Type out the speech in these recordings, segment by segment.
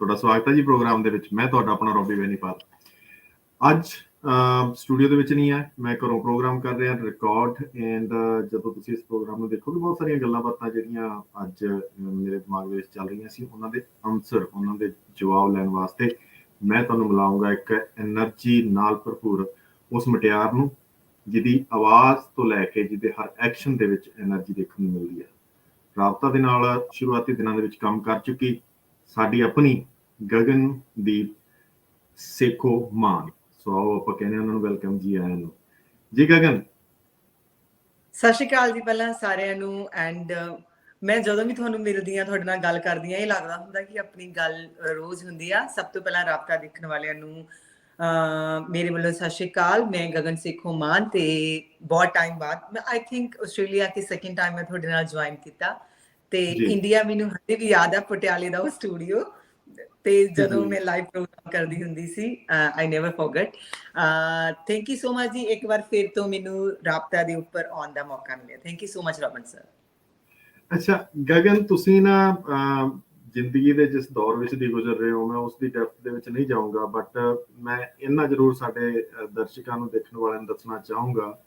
ਤੁਹਾਡਾ ਸਵਾਗਤ ਹੈ ਜੀ ਪ੍ਰੋਗਰਾਮ ਦੇ ਵਿੱਚ। ਮੈਂ ਤੁਹਾਡਾ ਆਪਣਾ ਰੋਬੀ ਬੈਨੀਪਾਲ। ਅੱਜ ਸਟੂਡੀਓ ਦੇ ਵਿੱਚ ਨਹੀਂ ਹੈ, ਮੈਂ ਘਰੋਂ ਪ੍ਰੋਗਰਾਮ ਕਰ ਰਿਹਾ ਰਿਕਾਰਡ। ਐਂਡ ਜਦੋਂ ਤੁਸੀਂ ਇਸ ਪ੍ਰੋਗਰਾਮ ਨੂੰ ਦੇਖੋਗੇ, ਬਹੁਤ ਸਾਰੀਆਂ ਗੱਲਾਂ ਬਾਤਾਂ ਜਿਹੜੀਆਂ ਅੱਜ ਮੇਰੇ ਦਿਮਾਗ ਦੇ ਵਿੱਚ ਚੱਲ ਰਹੀਆਂ ਸੀ, ਉਹਨਾਂ ਦੇ ਆਨਸਰ, ਉਹਨਾਂ ਦੇ ਜਵਾਬ ਲੈਣ ਵਾਸਤੇ ਮੈਂ ਤੁਹਾਨੂੰ ਮਿਲਾਉਂਗਾ ਇੱਕ ਐਨਰਜੀ ਨਾਲ ਭਰਪੂਰ ਉਸ ਮੁਟਿਆਰ ਨੂੰ, ਜਿਹਦੀ ਆਵਾਜ਼ ਤੋਂ ਲੈ ਕੇ ਜਿਹਦੇ ਹਰ ਐਕਸ਼ਨ ਦੇ ਵਿੱਚ ਐਨਰਜੀ ਦੇਖਣ ਨੂੰ ਮਿਲਦੀ ਹੈ। ਰਾਬਤਾ ਦੇ ਨਾਲ ਸ਼ੁਰੂਆਤੀ ਦਿਨਾਂ ਦੇ ਵਿੱਚ ਕੰਮ ਕਰ ਚੁੱਕੀ ਸਾਡੀ ਆਪਣੀ ਗਗਨਦੀਪ ਸੇਖੋ ਮਾਨ। ਸੋ ਆਓ ਆਪਾਂ ਕਹਿੰਦੇ ਉਹਨਾਂ ਨੂੰ ਵੈਲਕਮ ਜੀ ਆਇਆਂ ਨੂੰ। ਜੀ ਗਗਨ, ਸਤਿ ਸ਼੍ਰੀ ਅਕਾਲ ਜੀ ਪਹਿਲਾਂ ਸਾਰਿਆਂ ਨੂੰ। ਐਂਡ ਮੈਂ ਜਦੋਂ ਵੀ ਤੁਹਾਨੂੰ ਮਿਲਦੀ ਹਾਂ, ਤੁਹਾਡੇ ਨਾਲ ਗੱਲ ਕਰਦੀ ਹਾਂ, ਇਹ ਲੱਗਦਾ ਹੁੰਦਾ ਕਿ ਆਪਣੀ ਗੱਲ ਰੋਜ਼ ਹੁੰਦੀ ਆ। ਸਭ ਤੋਂ ਪਹਿਲਾਂ ਰਾਬਤਾ ਦੇਖਣ ਵਾਲਿਆਂ ਨੂੰ ਮੇਰੇ ਵੱਲੋਂ ਸਤਿ ਸ਼੍ਰੀ ਅਕਾਲ। ਮੈਂ ਗਗਨ ਸੇਖੋ ਮਾਨ ਤੇ ਬਹੁਤ ਟਾਈਮ ਬਾਅਦ, ਮੈਂ I think Australia K second time ਮੈਂ ਤੁਹਾਡੇ ਨਾਲ ਜੁਆਇਨ ਕੀਤਾ ਤੇ ਇੰਡੀਆ ਮੈਨੂੰ ਹਜੇ ਵੀ ਯਾਦ ਆ ਪਟਿਆਲੇ ਦਾ ਉਹ ਸਟੂਡੀਓ, ਤੇ ਜਦੋਂ ਮੈਂ ਲਾਈਵ ਪ੍ਰੋਗਰਾਮ ਕਰਦੀ ਹੁੰਦੀ ਸੀ। I never forget. Thank you so much ji, ਇੱਕ ਵਾਰ ਫਿਰ ਤੋਂ ਮੈਨੂੰ ਰਾਬਤਾ ਦੇ ਉੱਪਰ ਆਉਣ ਦਾ ਮੌਕਾ ਮਿਲਿਆ। Thank you so much Raman sir. ਅੱਛਾ ਗਗਨ, ਤੁਸੀਂ ਨਾ ਜ਼ਿੰਦਗੀ ਦੇ ਜਿਸ ਦੌਰ ਵਿੱਚ ਦੀ ਗੁਜ਼ਰ ਰਹੇ ਹੋ, ਮੈਂ ਉਸ ਦੀ ਡੈਪਥ ਦੇ ਵਿੱਚ ਨਹੀਂ ਜਾਊਂਗਾ, ਬਟ ਮੈਂ ਇੰਨਾ ਜ਼ਰੂਰ ਸਾਡੇ ਦਰਸ਼ਕਾਂ ਨੂੰ, ਦੇਖਣ ਵਾਲਿਆਂ ਨੂੰ ਦੱਸਣਾ ਚਾਹੂੰਗਾ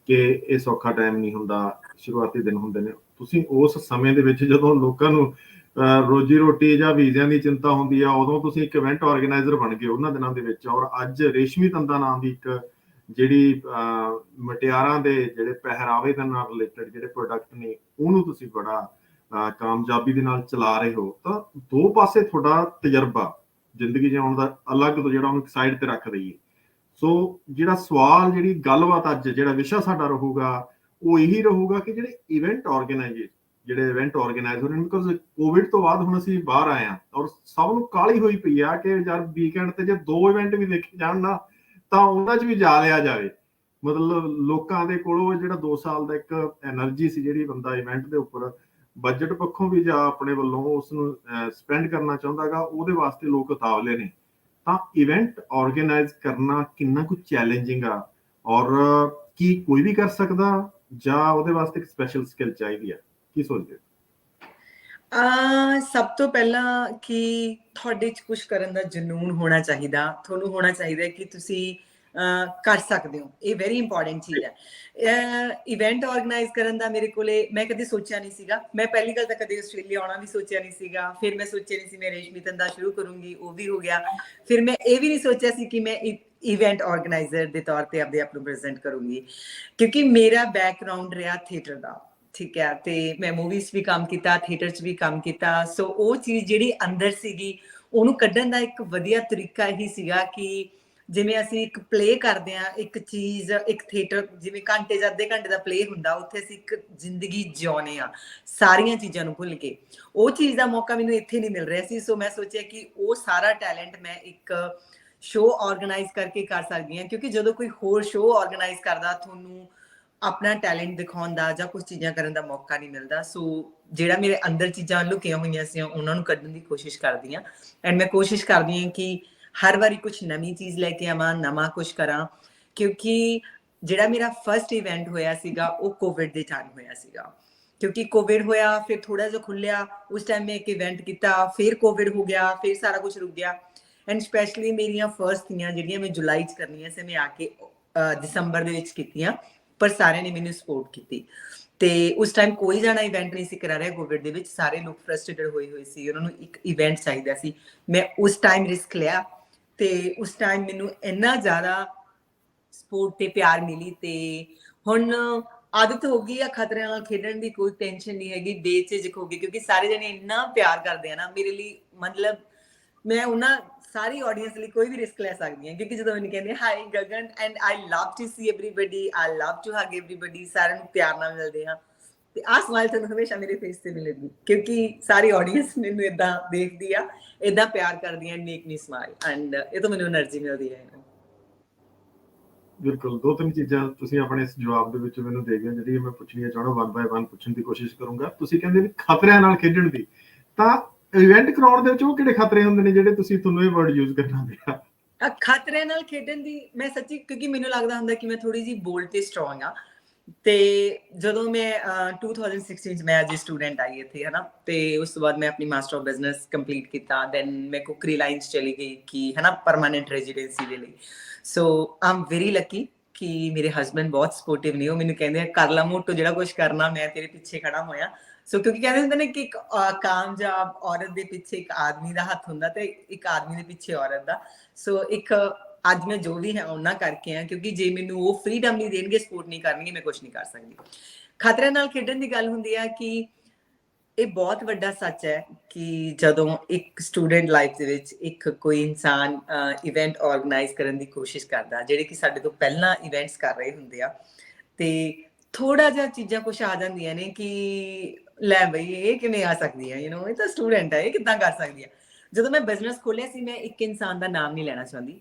ਕਿ ਇਹ ਸੌਖਾ ਟਾਈਮ ਨਹੀਂ ਹੁੰਦਾ। ਸ਼ੁਰੂਆਤੀ ਦਿਨ ਹੁੰਦੇ ਨੇ। ਤੁਸੀਂ ਉਸ ਸਮੇਂ ਦੇ ਵਿੱਚ ਜਦੋਂ ਲੋਕਾਂ ਨੂੰ ਰੋਜੀ ਰੋਟੀ ਜਾਂ ਵੀਜ਼ਿਆਂ ਦੀ ਚਿੰਤਾ ਹੁੰਦੀ ਆ, ਉਦੋਂ ਤੁਸੀਂ ਇੱਕ ਇਵੈਂਟ ਆਰਗੇਨਾਈਜ਼ਰ ਬਣ ਗਏ ਉਹਨਾਂ ਦਿਨਾਂ ਦੇ ਵਿੱਚ। ਔਰ ਅੱਜ ਰੇਸ਼ਮੀ ਤੰਦਾ ਨਾਮ ਦੀ ਇੱਕ ਜਿਹੜੀ ਮੁਟਿਆਰਾਂ ਦੇ ਜਿਹੜੇ ਪਹਿਰਾਵੇ ਦੇ ਨਾਲ ਰਿਲੇਟਡ ਜਿਹੜੇ ਪ੍ਰੋਡਕਟ ਨੇ, ਉਹਨੂੰ ਤੁਸੀਂ ਬੜਾ ਕਾਮਯਾਬੀ ਦੇ ਨਾਲ ਚਲਾ ਰਹੇ ਹੋ। ਤਾਂ ਦੋ ਪਾਸੇ ਤੁਹਾਡਾ ਤਜਰਬਾ ਜ਼ਿੰਦਗੀ ਜਿਉਣ ਦਾ ਅਲੱਗ ਤੋਂ, ਜਿਹੜਾ ਉਹਨੂੰ ਇੱਕ ਸਾਈਡ ਤੇ ਰੱਖ ਦਈਏ। ਸੋ ਜਿਹੜਾ ਸਵਾਲ, ਜਿਹੜੀ ਗੱਲਬਾਤ ਅੱਜ, ਜਿਹੜਾ ਵਿਸ਼ਾ ਸਾਡਾ ਰਹੂਗਾ, ਉਹ ਇਹੀ ਰਹੂਗਾ ਕਿ ਜਿਹੜੇ ਇਵੈਂਟ ਆਰਗੇਨਾਈਜ਼ਰ ਨੇ, ਬਿਕੋਜ਼ ਕੋਵਿਡ ਤੋਂ ਬਾਅਦ ਹੁਣ ਅਸੀਂ ਬਾਹਰ ਆਏ ਹਾਂ ਔਰ ਸਭ ਨੂੰ ਕਾਹਲੀ ਹੋਈ ਪਈ ਆ ਕਿ ਯਾਰ ਵੀਕਐਂਡ ਤੇ ਜੇ 2 ਇਵੈਂਟ ਵੀ ਦੇਖੇ ਜਾਣ ਨਾ, ਤਾਂ ਉਹਨਾਂ 'ਚ ਵੀ ਜਾ ਲਿਆ ਜਾਵੇ। ਮਤਲਬ ਲੋਕਾਂ ਦੇ ਕੋਲੋਂ ਜਿਹੜਾ 2 ਸਾਲ ਦਾ ਇੱਕ ਐਨਰਜੀ ਸੀ, ਜਿਹੜੀ ਬੰਦਾ ਇਵੈਂਟ ਦੇ ਉੱਪਰ ਬਜਟ ਪੱਖੋਂ ਵੀ ਜਾਂ ਆਪਣੇ ਵੱਲੋਂ ਉਸ ਨੂੰ ਸਪੈਂਡ ਕਰਨਾ ਚਾਹੁੰਦਾ ਗਾ, ਉਹਦੇ ਵਾਸਤੇ ਲੋਕ ਉਤਾਵਲੇ ਨੇ। ਤਾਂ ਇਵੈਂਟ ਆਰਗੇਨਾਈਜ਼ ਕਰਨਾ ਕਿੰਨਾ ਕੁ ਚੈਲੰਜਿੰਗ ਆ, ਔਰ ਕੀ ਕੋਈ ਵੀ ਕਰ ਸਕਦਾ ਜਾਂ ਉਹਦੇ ਵਾਸਤੇ ਇੱਕ ਸਪੈਸ਼ਲ ਸਕਿੱਲ ਚਾਹੀਦੀ ਆ? ਕੀ ਸੋਚਦੇ ਹੋ? ਸਭ ਤੋਂ ਪਹਿਲਾਂ ਕਿ ਤੁਹਾਡੇ 'ਚ ਕੁਛ ਕਰਨ ਦਾ ਜਨੂੰਨ ਹੋਣਾ ਚਾਹੀਦਾ। ਤੁਹਾਨੂੰ ਹੋਣਾ ਚਾਹੀਦਾ ਕਿ ਤੁਸੀਂ ਕਰ ਸਕਦੇ ਹੋ। ਇਹ ਵੈਰੀ ਇੰਪੋਰਟੈਂਟ ਚੀਜ਼ ਹੈ। ਇਵੈਂਟ ਆਰਗੇਨਾਈਜ਼ ਕਰਨ ਦਾ ਮੇਰੇ ਕੋਲੇ ਮੈਂ ਕਦੇ ਸੋਚਿਆ ਨਹੀਂ ਸੀਗਾ। ਮੈਂ ਪਹਿਲੀ ਗੱਲ ਤਾਂ ਕਦੇ ਆਸਟ੍ਰੇਲੀਆ ਆਉਣਾ ਵੀ ਸੋਚਿਆ ਨਹੀਂ ਸੀਗਾ। ਫਿਰ ਮੈਂ ਸੋਚਿਆ ਨਹੀਂ ਸੀ ਮੈਂ ਰੇਸ਼ਮੀ ਤੰਦਾ ਸ਼ੁਰੂ ਕਰੂੰਗੀ, ਉਹ ਵੀ ਹੋ ਗਿਆ। ਫਿਰ ਮੈਂ ਇਹ ਵੀ ਨਹੀਂ ਸੋਚਿਆ ਸੀ ਕਿ ਮੈਂ ਇਵੈਂਟ ਆਰਗੇਨਾਈਜ਼ਰ ਦੇ ਤੌਰ ਤੇ ਆਪਦੇ ਆਪ ਨੂੰ ਪ੍ਰੈਜ਼ੈਂਟ ਕਰੂੰਗੀ, ਕਿਉਂਕਿ ਮੇਰਾ ਬੈਕਗਰਾਉਂਡ ਰਿਹਾ ਥੀਏਟਰ ਦਾ। ਠੀਕ ਹੈ, ਤੇ ਮੈਂ ਮੂਵੀਜ਼ ਵੀ ਕੰਮ ਕੀਤਾ, ਥੀਏਟਰ 'ਚ ਵੀ ਕੰਮ ਕੀਤਾ। ਸੋ ਉਹ ਚੀਜ਼ ਜਿਹੜੀ ਅੰਦਰ ਸੀਗੀ, ਉਹਨੂੰ ਕੱਢਣ ਦਾ ਇੱਕ ਵਧੀਆ ਤਰੀਕਾ ਇਹੀ ਸੀਗਾ ਕਿ ਜਿਵੇਂ ਅਸੀਂ ਇੱਕ ਪਲੇ ਕਰਦੇ ਹਾਂ, ਇੱਕ ਚੀਜ਼, ਇੱਕ ਥੀਏਟਰ ਜਿਵੇਂ ਘੰਟੇ ਜਾਂ ਅੱਧੇ ਘੰਟੇ ਦਾ ਪਲੇ ਹੁੰਦਾ, ਉੱਥੇ ਅਸੀਂ ਇੱਕ ਜ਼ਿੰਦਗੀ ਜਿਉਣੇ ਆ ਸਾਰੀਆਂ ਚੀਜ਼ਾਂ ਨੂੰ ਭੁੱਲ ਕੇ। ਉਹ ਚੀਜ਼ ਦਾ ਮੌਕਾ ਮੈਨੂੰ ਇੱਥੇ ਨਹੀਂ ਮਿਲ ਰਿਹਾ ਸੀ। ਸੋ ਮੈਂ ਸੋਚਿਆ ਕਿ ਉਹ ਸਾਰਾ ਟੈਲੈਂਟ ਮੈਂ ਇੱਕ ਸ਼ੋਅ ਆਰਗੇਨਾਈਜ਼ ਕਰਕੇ ਕਰ ਸਕਦੀ ਹਾਂ, ਕਿਉਂਕਿ ਜਦੋਂ ਕੋਈ ਹੋਰ ਸ਼ੋਅ ਆਰਗੇਨਾਈਜ਼ ਕਰਦਾ, ਤੁਹਾਨੂੰ ਆਪਣਾ ਟੈਲੈਂਟ ਦਿਖਾਉਣ ਦਾ ਜਾਂ ਕੁਝ ਚੀਜ਼ਾਂ ਕਰਨ ਦਾ ਮੌਕਾ ਨਹੀਂ ਮਿਲਦਾ। ਸੋ ਜਿਹੜਾ ਮੇਰੇ ਅੰਦਰ ਚੀਜ਼ਾਂ ਲੁਕੀਆਂ ਹੋਈਆਂ ਸੀ, ਉਹਨਾਂ ਨੂੰ ਕੱਢਣ ਦੀ ਕੋਸ਼ਿਸ਼ ਕਰਦੀ ਹਾਂ। ਐਂਡ ਮੈਂ ਕੋਸ਼ਿਸ਼ ਕਰਦੀ ਹਾਂ ਕਿ ਹਰ ਵਾਰੀ ਕੁਛ ਨਵੀਂ ਚੀਜ਼ ਲੈ ਕੇ ਆਵਾਂ, ਨਵਾਂ ਕੁਛ ਕਰਾਂ। ਕਿਉਂਕਿ ਜਿਹੜਾ ਮੇਰਾ ਫਸਟ ਇਵੈਂਟ ਹੋਇਆ ਸੀਗਾ, ਉਹ ਕੋਵਿਡ ਦੇ ਟਾਈਮ ਹੋਇਆ ਸੀਗਾ। ਕਿਉਂਕਿ ਕੋਵਿਡ ਹੋਇਆ, ਫਿਰ ਥੋੜਾ ਜਿਹਾ ਖੁੱਲਿਆ, ਉਸ ਟਾਈਮ ਮੈਂ ਇੱਕ ਇਵੈਂਟ ਕੀਤਾ, ਫਿਰ ਕੋਵਿਡ ਹੋ ਗਿਆ, ਫਿਰ ਸਾਰਾ ਕੁਝ ਰੁਕ ਗਿਆ। ਐਂਡ ਸਪੈਸ਼ਲੀ ਮੇਰੀਆਂ ਫਸਟ ਥੀਆਂ ਜਿਹੜੀਆਂ ਮੈਂ ਜੁਲਾਈ 'ਚ ਕਰਨੀਆਂ ਸੀ, ਮੈਂ ਆ ਕੇ ਦਸੰਬਰ ਦੇ ਵਿੱਚ ਕੀਤੀਆਂ, ਪਰ ਸਾਰਿਆਂ ਨੇ ਮੈਨੂੰ ਸਪੋਰਟ ਕੀਤੀ। ਤੇ ਉਸ ਟਾਈਮ ਕੋਈ ਜਾਣਾ ਇਵੈਂਟ ਨਹੀਂ ਸੀ ਕਰਾ ਰਿਹਾ ਕੋਵਿਡ ਦੇ ਵਿੱਚ। ਸਾਰੇ ਲੋਕ ਫਰਸਟ੍ਰੇਟਡ ਹੋਏ ਸੀ, ਉਹਨਾਂ ਨੂੰ ਇੱਕ ਇਵੈਂਟ ਚਾਹੀਦਾ ਸੀ। ਮੈਂ ਉਸ ਟਾਈਮ ਰਿਸਕ ਲਿਆ ਤੇ ਉਸ ਟਾਈਮ ਮੈਨੂੰ ਇੰਨਾ ਜ਼ਿਆਦਾ ਸਪੋਰਟ ਤੇ ਪਿਆਰ ਮਿਲੀ। ਤੇ ਹੁਣ ਆਦਤ ਹੋ ਗਈ ਆ ਖਤਰਿਆਂ ਨਾਲ ਖੇਡਣ ਦੀ, ਕੋਈ ਟੈਨਸ਼ਨ ਨਹੀਂ ਹੈਗੀ, ਬੇਝਿਜਕ ਹੋ ਗਈ, ਕਿਉਂਕਿ ਸਾਰੇ ਜਣੇ ਇੰਨਾ ਪਿਆਰ ਕਰਦੇ ਆ ਨਾ ਮੇਰੇ ਲਈ। ਮਤਲਬ ਮੈਂ ਉਹਨਾਂ ਸਾਰੀ ਆਡੀਅנס ਲਈ ਕੋਈ ਵੀ ਰਿਸਕ ਲੈ ਸਕਦੀ ਹਾਂ, ਕਿਉਂਕਿ ਜਦੋਂ ਮੈਨੂੰ ਕਹਿੰਦੇ hi Gagan, and I love to see everybody, I love to hug everybody, ਸਾਰਿਆਂ ਨੂੰ ਪਿਆਰ ਨਾਲ ਮਿਲਦੇ ਹਾਂ। ਤੇ ਆਹ ਸਮਾਈਲ ਤੁਹਾਨੂੰ ਹਮੇਸ਼ਾ ਮੇਰੇ ਫੇਸ ਤੇ ਮਿਲੇਗੀ, ਕਿਉਂਕਿ ਸਾਰੀ ਆਡੀਅנס ਮੈਨੂੰ ਏਦਾਂ ਦੇਖਦੀ ਆ, ਏਦਾਂ ਪਿਆਰ ਕਰਦੀ ਆ, ਮੇਕ ਮੀ ਸਮਾਈਲ। ਐਂਡ ਇਹ ਤੋਂ ਮੈਨੂੰ એનર્ਜੀ ਮਿਲਦੀ ਹੈ। ਬਿਲਕੁਲ, 2-3 ਚੀਜ਼ਾਂ ਤੁਸੀਂ ਆਪਣੇ ਇਸ ਜਵਾਬ ਦੇ ਵਿੱਚ ਮੈਨੂੰ ਦੇ ਗਏ, ਜਿਹੜੀ ਮੈਂ ਪੁੱਛਣੀਆਂ ਚਾਹੁੰਦਾ, 1 ਬਾਏ 1 ਪੁੱਛਣ ਦੀ ਕੋਸ਼ਿਸ਼ ਕਰੂੰਗਾ। ਤੁਸੀਂ ਕਹਿੰਦੇ ਵੀ ਖਤਰਿਆਂ ਨਾਲ ਖੇਡਣ ਦੀ, ਤਾਂ ਇਵੈਂਟ ਕਰਾਉਣ ਦੇ ਵਿੱਚ ਉਹ ਕਿਹੜੇ ਖਤਰੇ ਹੁੰਦੇ ਨੇ ਜਿਹੜੇ ਤੁਹਾਨੂੰ ਇਹ ਵਰਡ ਯੂਜ਼ ਕਰਨਾ ਪਿਆ? ਖਤਰਿਆਂ ਨਾਲ ਖੇਡਣ ਦੀ, ਮੈਂ ਸੱਚੀ, ਕਿਉਂਕਿ ਮੈਨੂੰ ਲੱਗਦਾ ਹੁੰਦਾ ਕਿ ਮੈਂ ਥੋੜੀ ਜਿਹੀ ਬੋਲਡ ਤੇ ਸਟਰੋਂਗ ਆ। ਤੇ ਜਦੋਂ ਮੈਂ 2016 ਚ ਮੈਂ ਐਜ਼ ਅ ਸਟੂਡੈਂਟ ਆਈ ਇੱਥੇ ਹਨਾ, ਤੇ ਉਸ ਤੋਂ ਬਾਅਦ ਮੈਂ ਆਪਣੀ ਮਾਸਟਰ ਆਫ ਬਿਜ਼ਨਸ ਕੰਪਲੀਟ ਕੀਤਾ, ਦੈਨ ਮੈਂ ਕੁਕਰੀ ਲਾਈਨ 'ਚ ਚਲੀ ਗਈ ਕਿ ਹਨਾ ਪਰਮਾਨੈਂਟ ਰੈਜ਼ੀਡੈਂਸੀ ਦੇ ਲਈ। ਸੋ ਆਈ ਐਮ ਵੈਰੀ ਲੱਕੀ ਕਿ ਮੇਰੇ ਹਸਬੈਂਡ ਬਹੁਤ ਸਪੋਰਟਿਵ ਨੇ, ਉਹ ਮੈਨੂੰ ਕਹਿੰਦੇ ਆ ਕਰ ਲਾ ਮੋਟੋ ਜਿਹੜਾ ਕੁਝ ਕਰਨਾ, ਮੈਂ ਤੇਰੇ ਪਿੱਛੇ ਖੜਾ ਹੋਇਆ। ਸੋ ਕਿਉਂਕਿ ਕਹਿੰਦੇ ਹੁੰਦੇ ਨੇ ਕਿ ਇੱਕ ਕਾਮਯਾਬ ਔਰਤ ਦੇ ਪਿੱਛੇ ਇੱਕ ਆਦਮੀ ਦਾ ਹੱਥ ਹੁੰਦਾ ਤੇ ਇੱਕ ਆਦਮੀ ਦੇ ਪਿੱਛੇ ਔਰਤ ਦਾ। ਸੋ ਇੱਕ ਅੱਜ ਮੈਂ ਜੋ ਵੀ ਹੈ ਉਹਨਾਂ ਕਰਕੇ ਆ, ਕਿਉਂਕਿ ਜੇ ਮੈਨੂੰ ਉਹ ਫਰੀडम ਨਹੀਂ ਦੇਣਗੇ, ਸਪੋਰਟ ਨਹੀਂ ਕਰਨਗੇ, ਮੈਂ ਕੁਝ ਨਹੀਂ ਕਰ ਸਕਦੀ। ਖਤਰੇ ਨਾਲ ਖੇਡਣ ਦੀ ਗੱਲ ਹੁੰਦੀ ਆ ਕਿ ਇਹ ਬਹੁਤ ਵੱਡਾ ਸੱਚ ਹੈ ਕਿ ਜਦੋਂ ਇੱਕ ਸਟੂਡੈਂਟ ਲਾਈਫ ਦੇ ਵਿੱਚ ਇੱਕ ਕੋਈ ਇਨਸਾਨ ਇਵੈਂਟ ਆਰਗੇਨਾਈਜ਼ ਕਰਨ ਦੀ ਕੋਸ਼ਿਸ਼ ਕਰਦਾ, ਜਿਹੜੇ ਕਿ ਸਾਡੇ ਤੋਂ ਪਹਿਲਾਂ ਇਵੈਂਟਸ ਕਰ ਰਹੇ ਹੁੰਦੇ ਆ, ਤੇ ਥੋੜਾ ਜਿਹਾ ਚੀਜ਼ਾਂ ਕੁਝ ਆ ਜਾਂਦੀਆਂ ਨੇ ਕਿ ਲੈ ਬਈ ਇਹ ਕਿਵੇਂ ਆ ਸਕਦੀ ਹੈ, ਇਹ ਤਾਂ ਸਟੂਡੈਂਟ ਹੈ, ਇਹ ਕਿੱਦਾਂ ਕਰ ਸਕਦੀ ਹੈ। ਜਦੋਂ ਮੈਂ ਬਿਜ਼ਨਸ ਖੋਲਿਆ ਸੀ, ਮੈਂ ਇੱਕ ਇਨਸਾਨ ਦਾ ਨਾਮ ਨਹੀਂ ਲੈਣਾ ਚਾਹੁੰਦੀ,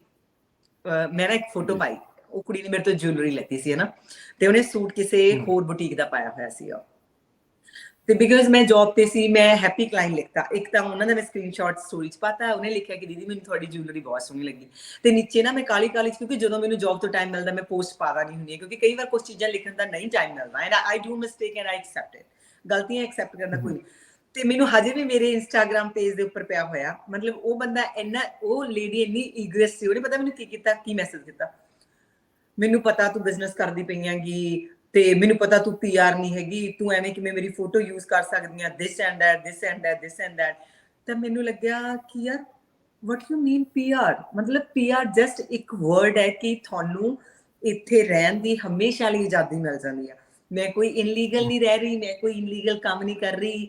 ਮੈਂ ਨਾ ਇੱਕ ਫੋਟੋ ਪਾਈ, ਉਹ ਕੁੜੀ ਨੇ ਮੇਰੇ ਤੋਂ ਜੁਐਲਰੀ ਲੈਤੀ ਸੀ ਹਨਾ, ਤੇ ਉਹਨੇ ਸੂਟ ਕਿਸੇ ਹੋਰ ਬੁਟੀਕ ਦਾ ਪਾਇਆ ਹੋਇਆ ਸੀ। ਤੇ ਬਿਕਾਜ਼ ਮੈਂ ਜੌਬ ਤੇ ਸੀ, ਮੈਂ ਹੈਪੀ ਕਲਾਇੰਟ ਲਿਖਤਾ, ਇੱਕ ਤਾਂ ਉਹਨਾਂ ਦਾ ਮੈਂ ਸਕਰੀਨਸ਼ਾਟ ਸਟੋਰੀ 'ਚ ਪਾਤਾ, ਉਹਨੇ ਲਿਖਿਆ ਕਿ ਦੀਦੀ ਮੈਨੂੰ ਤੁਹਾਡੀ ਜੁਐਲਰੀ ਬਹੁਤ ਸੋਹਣੀ ਲੱਗੀ, ਤੇ ਨੀਚੇ ਨਾ ਮੈਂ ਕਾਲੀ 'ਚ, ਕਿਉਂਕਿ ਜਦੋਂ ਮੈਨੂੰ ਜੌਬ ਤੋਂ ਟਾਈਮ ਮਿਲਦਾ ਮੈਂ ਪੋਸਟ ਪਾਦਾ ਨਹੀਂ ਹੁੰਦੀ, ਕਿਉਂਕਿ ਕਈ ਵਾਰ ਕੁਝ ਚੀਜ਼ਾਂ ਲਿਖਣ ਦਾ ਨਹੀਂ ਟਾਈਮ ਮਿਲਦਾ, and I do mistake and I accept it, ਗਲਤੀਆਂ ਐਕਸੈਪਟ ਕਰਨਾ ਕੋਈ ਨਹੀਂ। ਤੇ ਮੈਨੂੰ ਹਜੇ ਵੀ ਮੇਰੇ ਇੰਸਟਾਗ੍ਰਾਮ ਪੇਜ ਦੇ ਉੱਪਰ ਪਿਆ ਹੋਇਆ, ਮਤਲਬ ਉਹ ਬੰਦਾ ਇੰਨਾ, ਉਹ ਲੇਡੀ ਇੰਨੀ ਈਗਰੈਸ ਸੀ, ਉਹਨੇ ਪਤਾ ਮੈਨੂੰ ਕੀ ਕੀਤਾ, ਕੀ ਮੈਸੇਜ ਕੀਤਾ, ਮੈਨੂੰ ਪਤਾ ਤੂੰ ਬਿਜ਼ਨਸ ਕਰਦੀ ਪਈ ਹੈਗੀ, ਤੇ ਮੈਨੂੰ ਪਤਾ ਤੂੰ ਪੀਆਰ ਨਹੀਂ ਹੈਗੀ, ਤੂੰ ਐਵੇਂ ਕਿਵੇਂ ਮੇਰੀ ਫੋਟੋ ਯੂਜ਼ ਕਰ ਸਕਦੀ ਆ, ਦਿਸ and that, this and that, this and that. ਤਾਂ ਮੈਨੂੰ ਲੱਗਿਆ ਕਿ ਯਾਰ ਵਟ ਯੂ ਮੀਨ ਪੀਆਰ, ਮਤਲਬ ਪੀਆਰ ਜਸਟ ਇੱਕ ਵਰਡ ਹੈ ਕਿ ਤੁਹਾਨੂੰ ਇੱਥੇ ਰਹਿਣ ਦੀ ਹਮੇਸ਼ਾ ਲਈ ਆਜ਼ਾਦੀ ਮਿਲ ਜਾਂਦੀ ਆ। ਮੈਂ ਕੋਈ ਇਨਲੀਗਲ ਨਹੀਂ ਰਹਿ ਰਹੀ, ਮੈਂ ਕੋਈ ਇਨਲੀਗਲ ਕੰਮ ਨਹੀਂ ਕਰ ਰਹੀ,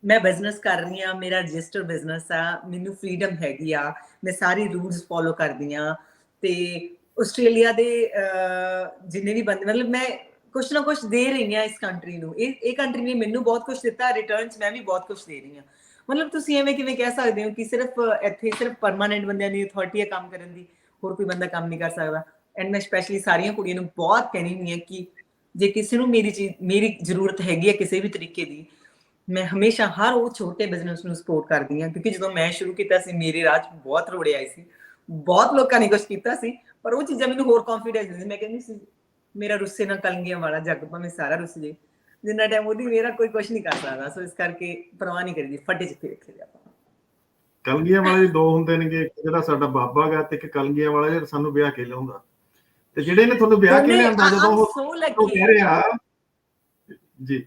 ਮੈਂ ਬਿਜ਼ਨਸ ਕਰ ਰਹੀ ਹਾਂ, ਮੇਰਾ ਰਜਿਸਟਰ ਬਿਜ਼ਨਸ ਆ, ਮੈਨੂੰ ਫਰੀडम ਹੈਗੀ ਆ, ਮੈਂ ਸਾਰੇ ਰੂਲਸ ਫੋਲੋ ਕਰਦੀ ਆ। ਤੇ ਆਸਟ੍ਰੇਲੀਆ ਦੇ ਜਿੰਨੇ ਵੀ ਬੰਦੇ, ਮਤਲਬ ਮੈਂ ਕੁਛ ਨਾ ਕੁਛ ਦੇ ਰਹੀ ਹਾਂ ਇਸ ਕੰਟਰੀ ਨੂੰ, ਇਹ ਕੰਟਰੀ ਨੇ ਮੈਨੂੰ ਬਹੁਤ ਕੁਛ ਦਿੱਤਾ, ਰਿਟਰਨ 'ਚ ਮੈਂ ਵੀ ਬਹੁਤ ਕੁਛ ਦੇ ਰਹੀ ਹਾਂ। ਮਤਲਬ ਤੁਸੀਂ ਐਵੇਂ ਕਿਵੇਂ ਕਹਿ ਸਕਦੇ ਹੋ ਕਿ ਸਿਰਫ ਇੱਥੇ ਸਿਰਫ ਪਰਮਾਨੈਂਟ ਬੰਦਿਆਂ ਦੀ ਅਥਾਰਟੀ ਹੈ ਕੰਮ ਕਰਨ ਦੀ, ਹੋਰ ਕੋਈ ਬੰਦਾ ਕੰਮ ਨਹੀਂ ਕਰ ਸਕਦਾ। ਐਂਡ ਮੈਂ ਸਪੈਸ਼ਲੀ ਸਾਰੀਆਂ ਕੁੜੀਆਂ ਨੂੰ ਬਹੁਤ ਕਹਿਣੀ ਹੁੰਦੀ ਹੈ ਕਿ ਜੇ ਕਿਸੇ ਨੂੰ ਮੇਰੀ ਜ਼ਰੂਰਤ ਹੈਗੀ ਹੈ ਕਿਸੇ ਵੀ ਤਰੀਕੇ ਦੀ, ਮੈਂ ਹਮੇਸ਼ਾ ਹਰ ਉਹ ਛੋਟੇ ਬਿਜ਼ਨਸ ਨੂੰ ਸਪੋਰਟ ਕਰਦੀ ਹਾਂ, ਕਿਉਂਕਿ ਜਦੋਂ ਮੈਂ ਸ਼ੁਰੂ ਕੀਤਾ ਸੀ ਮੇਰੇ ਰਾਹ 'ਚ ਬਹੁਤ ਰੋੜੇ ਆਏ ਸੀ, ਬਹੁਤ ਲੋਕਾਂ ਨੇ ਕੁਛ ਕੀਤਾ ਸੀ, ਪਰ ਉਹ ਚੀਜ਼ਾਂ ਮੈਨੂੰ ਹੋਰ ਕੌਨਫੀਡੈਂਸ ਦਿੰਦੀ। ਮੈਂ ਕਹਿੰਦੀ ਸੀ ਮੇਰਾ ਰੁੱਸੇ ਨਾਲ ਕਲੰਗੀਆਂ ਵਾਲਾ ਜੱਗ ਭਾਵੇਂ ਸਾਰਾ ਰੁੱਸ ਜੇ, ਜਿੰਨਾ ਟਾਈਮ ਉਹਦੀ ਮੇਰਾ ਕੋਈ ਕੁਛ ਨਹੀਂ ਕਰ ਸਕਦਾ। ਸੋ ਇਸ ਕਰਕੇ ਪਰਵਾਹ ਨਹੀਂ ਕਰੀਦੀ, ਫੱਟੇ ਚਿੱਠੇ ਰੱਖੇ ਦੇ ਆਪਾਂ। ਕਲਗੀਆਂ ਵਾਲੇ ਦੋ ਹੁੰਦੇ ਨੇਗੇ, ਇੱਕ ਜਿਹੜਾ ਸਾਡਾ ਬਾਬਾ ਗਾ ਤੇ ਇੱਕ ਕਲਗੀਆਂ ਵਾਲਾ ਜਿਹੜਾ ਸਾਨੂੰ ਵਿਆਹ ਕੇ ਲਿਆਉਂਦਾ। ਤੇ ਜਿਹੜੇ ਨੇ ਤੁਹਾਨੂੰ ਵਿਆਹ ਕੇ ਲਿਆਂਦਾ, ਜਦੋਂ ਉਹ ਕਹਿ ਰਿਹਾ ਜੀ,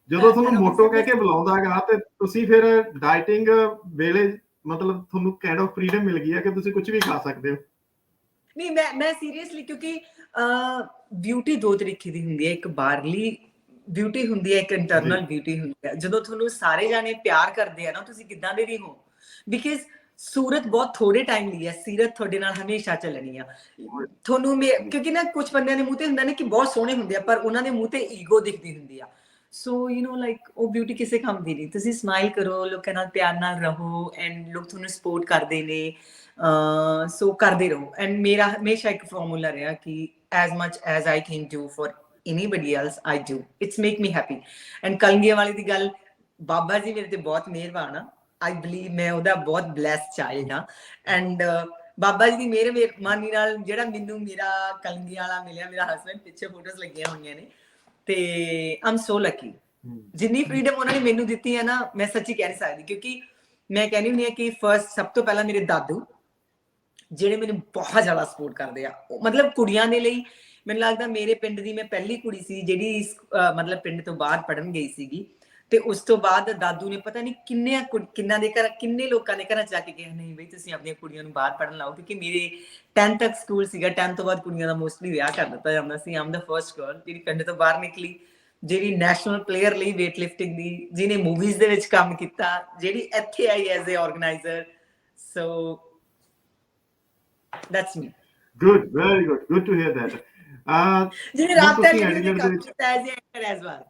ਜਦੋਂ ਤੁਹਾਨੂੰ ਮੋਟੋ ਕਹਿ ਕੇ ਬੁਲਾਉਂਦਾ ਹੈਗਾ, ਤੇ ਤੁਸੀਂ ਫਿਰ ਡਾਈਟਿੰਗ ਵੇਲੇ ਮਤਲਬ ਤੁਹਾਨੂੰ ਕਾਈਂਡ ਆਫ ਫਰੀडम ਮਿਲ ਗਈ ਹੈ ਕਿ ਤੁਸੀਂ ਕੁਝ ਵੀ ਖਾ ਸਕਦੇ ਹੋ। ਨਹੀਂ, ਮੈਂ ਸੀਰੀਅਸਲੀ, ਕਿਉਂਕਿ ਬਿਊਟੀ ਦੋ ਤਰੀਕੇ ਦੀ ਹੁੰਦੀ ਹੈ, ਇੱਕ ਬਾਹਰਲੀ ਬਿਊਟੀ ਹੁੰਦੀ ਹੈ, ਇੱਕ ਇੰਟਰਨਲ ਬਿਊਟੀ ਹੁੰਦੀ ਹੈ। ਜਦੋਂ ਤੁਹਾਨੂੰ ਸਾਰੇ ਜਾਣੇ ਪਿਆਰ ਕਰਦੇ ਆ ਨਾ, ਤੁਸੀਂ ਕਿੱਦਾਂ ਦੇ ਵੀ ਹੋ, ਬਿਕਾਜ਼ ਸੂਰਤ ਬਹੁਤ ਥੋੜੇ ਟਾਈਮ ਲਈ ਹੈ, ਸੀਰਤ ਤੁਹਾਡੇ ਨਾਲ ਹਮੇਸ਼ਾ ਚੱਲਣੀ ਆ ਤੁਹਾਨੂੰ। ਕਿਉਂਕਿ ਨਾ ਕੁਝ ਬੰਦਿਆਂ ਦੇ ਮੂੰਹ ਤੇ ਹੁੰਦਾ ਨੇ ਕਿ ਬਹੁਤ ਸੋਹਣੇ ਹੁੰਦੇ ਆ, ਪਰ ਉਹਨਾਂ ਦੇ ਮੂੰਹ ਤੇ ਈਗੋ ਦਿਖਦੀ ਹੁੰਦੀ ਆ। ਸੋ ਲਾਈਕ ਉਹ ਬਿਊਟੀ ਕਿਸੇ ਕੰਮ ਦੀ ਨਹੀਂ। ਤੁਸੀਂ ਸਮਾਈਲ ਕਰੋ, ਲੋਕਾਂ ਨਾਲ ਪਿਆਰ ਨਾਲ ਰਹੋ, ਐਂਡ ਲੋਕ ਤੁਹਾਨੂੰ ਸਪੋਰਟ ਕਰਦੇ ਨੇ, ਸੋ ਕਰਦੇ ਰਹੋ। ਐਂਡ ਮੇਰਾ ਹਮੇਸ਼ਾ ਇੱਕ ਫਾਰਮੂਲਾ ਰਿਹਾ ਕਿ as much as I can do for anybody else, I do. It's make me happy. And ਕਲਗੀਆਂ ਵਾਲੀ ਦੀ ਗੱਲ, ਬਾਬਾ ਜੀ ਮੇਰੇ ਤੇ ਬਹੁਤ ਮਿਹਰਬਾਨ ਆ। I believe ਮੈਂ ਉਹਦਾ ਬਹੁਤ ਬਲੈਸਡ ਚਾਈਲਡ ਹਾਂ। ਐਂਡ ਬਾਬਾ ਜੀ ਦੀ ਮਿਹਰਬਾਨੀ ਨਾਲ ਜਿਹੜਾ ਮੈਨੂੰ ਮੇਰਾ ਕਲਗੀਆਂ ਵਾਲਾ ਮਿਲਿਆ, ਮੇਰਾ ਹਸਬੈਂਡ, ਪਿੱਛੇ ਫੋਟੋਜ਼ ਲੱਗੀਆਂ ਹੋਈਆਂ ਨੇ, ਤੇ I'm so lucky। ਜਿੰਨੀ ਫਰੀडम ਉਹਨਾਂ ਨੇ ਮੈਨੂੰ ਦਿੱਤੀ ਹੈ ਨਾ, ਮੈਂ ਸੱਚੀ ਕਹਿ ਨਹੀਂ ਸਕਦੀ, ਕਿਉਂਕਿ ਮੈਂ ਕਹਿੰਦੀ ਹੁੰਦੀ ਹਾਂ ਕਿ ਫਰਸਟ ਸਭ ਤੋਂ ਪਹਿਲਾਂ ਮੇਰੇ ਦਾਦੂ, ਜਿਹੜੇ ਮੈਨੂੰ ਬਹੁਤ ਜ਼ਿਆਦਾ ਸਪੋਰਟ ਕਰਦੇ ਆ, ਮਤਲਬ ਕੁੜੀਆਂ ਦੇ ਲਈ। ਮੈਨੂੰ ਲੱਗਦਾ ਮੇਰੇ ਪਿੰਡ ਦੀ ਮੈਂ ਪਹਿਲੀ ਕੁੜੀ ਸੀ ਜਿਹੜੀ ਮਤਲਬ ਪਿੰਡ ਤੋਂ ਬਾਹਰ ਪੜ੍ਹਨ ਗਈ ਸੀਗੀ, ਤੇ ਉਸ ਤੋਂ ਬਾਅਦ ਦਾਦੂ ਨੇ ਪਤਾ ਨਹੀਂ ਕਿੰਨੇ ਲੋਕਾਂ ਦੇ ਘਰਾਂ ਜਾ ਕੇ ਕਿਹਾ ਨਹੀਂ ਬਈ ਤੁਸੀਂ ਆਪਣੀਆਂ ਕੁੜੀਆਂ ਨੂੰ ਬਾਹਰ ਪੜ੍ਹਨ ਲਾਓ, ਕਿਉਂਕਿ ਮੇਰੇ 10 ਤੱਕ ਸਕੂਲ ਸੀਗਾ, 10 ਤੋਂ ਬਾਅਦ ਕੁੜੀਆਂ ਦਾ ਮੋਸਟਲੀ ਵਿਆਹ ਕਰ ਦਿੱਤਾ ਜਾਂਦਾ ਸੀ। ਆਮ ਦਾ ਫਰਸਟ ਗਰਲ ਜਿਹੜੀ ਪਿੰਡ ਤੋਂ ਬਾਹਰ ਨਿਕਲੀ, ਜਿਹੜੀ ਨੈਸ਼ਨਲ ਪਲੇਅਰ ਲਈ ਵੇਟ ਲਿਫਟਿੰਗ ਦੀ, ਜਿਹਨੇ ਮੂਵੀਜ਼ ਦੇ ਵਿੱਚ ਕੰਮ ਕੀਤਾ, ਜਿਹੜੀ ਇੱਥੇ I as a organiser. So that's me। Good, very good, good to hear that। ਜਿਹਨੇ ਹੁਣ ਰਾਬਤਾ ਤੁਸੀਂ ਲਈ ਉਹਨੇ ਐਡੀਲੇਡ ਦੇ ਕੰਮ ਵਿੱਚ ਕੀਤਾ ਐਜ਼ ਐਕਟਰ ਐਜ਼ ਵੈਲ,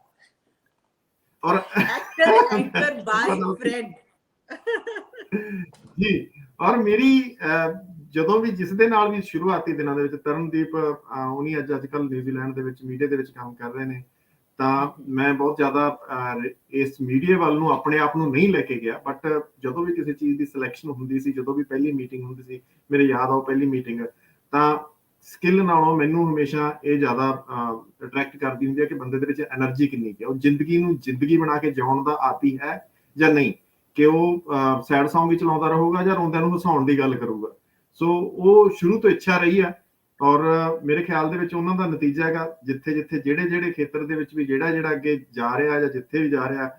ਔਰ ਐਕਟਰ ਬਾਈ ਫਰੈਂਡ ਜੀ। ਔਰ ਮੇਰੀ ਜਦੋਂ ਵੀ ਜਿਸ ਦੇ ਨਾਲ ਵੀ ਸ਼ੁਰੂਆਤੀ ਦਿਨਾਂ ਦੇ ਵਿੱਚ ਤਰਨਦੀਪ ਉਹਨੀ ਅੱਜ ਕੱਲ੍ਹ ਨਿਊਜ਼ੀਲੈਂਡ ਦੇ ਵਿੱਚ ਮੀਡੀਆ ਦੇ ਵਿੱਚ ਕੰਮ ਕਰ ਰਹੇ ਨੇ, ਤਾਂ ਮੈਂ ਬਹੁਤ ਜ਼ਿਆਦਾ ਇਸ ਮੀਡੀਆ ਵੱਲ ਨੂੰ ਆਪਣੇ ਆਪ ਨੂੰ ਨਹੀਂ ਲੈ ਕੇ ਗਿਆ। ਬਟ ਜਦੋਂ ਵੀ ਕਿਸੇ ਚੀਜ਼ ਦੀ ਸਿਲੈਕਸ਼ਨ ਹੁੰਦੀ ਸੀ, ਜਦੋਂ ਵੀ ਪਹਿਲੀ ਮੀਟਿੰਗ ਹੁੰਦੀ ਸੀ, ਮੇਰੇ ਯਾਦ ਆਓ ਪਹਿਲੀ ਮੀਟਿੰਗ, ਤਾਂ ਸਕਿੱਲ ਨਾਲੋਂ ਮੈਨੂੰ ਹਮੇਸ਼ਾ ਇਹ ਜ਼ਿਆਦਾ ਅਟਰੈਕਟ ਕਰਦੀ ਹੁੰਦੀ ਹੈ ਕਿ ਬੰਦੇ ਦੇ ਵਿੱਚ એનર્ਜੀ ਕਿੰਨੀ ਹੈ, ਉਹ ਜ਼ਿੰਦਗੀ ਨੂੰ ਜ਼ਿੰਦਗੀ ਬਣਾ ਕੇ ਜਿਉਣ ਦਾ ਆਦੀ ਹੈ ਜਾਂ ਨਹੀਂ, ਕਿ ਉਹ ਸੈਡ ਸੌਂਗ ਹੀ ਚਲਾਉਂਦਾ ਰਹੂਗਾ ਜਾਂ ਰੋਂਦਿਆਂ ਨੂੰ ਹਸਾਉਣ ਦੀ ਗੱਲ ਕਰੂਗਾ। ਸੋ ਉਹ ਸ਼ੁਰੂ ਤੋਂ ਇੱਛਾ ਰਹੀ ਹੈ, ਔਰ ਮੇਰੇ ਖਿਆਲ ਦੇ ਵਿੱਚ ਉਹਨਾਂ ਦਾ ਨਤੀਜਾ ਹੈਗਾ, ਜਿੱਥੇ ਜਿੱਥੇ ਜਿਹੜੇ ਖੇਤਰ ਦੇ ਵਿੱਚ ਵੀ ਜਿਹੜਾ ਅੱਗੇ ਜਾ ਰਿਹਾ ਜਾਂ ਜਿੱਥੇ ਵੀ ਜਾ ਰਿਹਾ।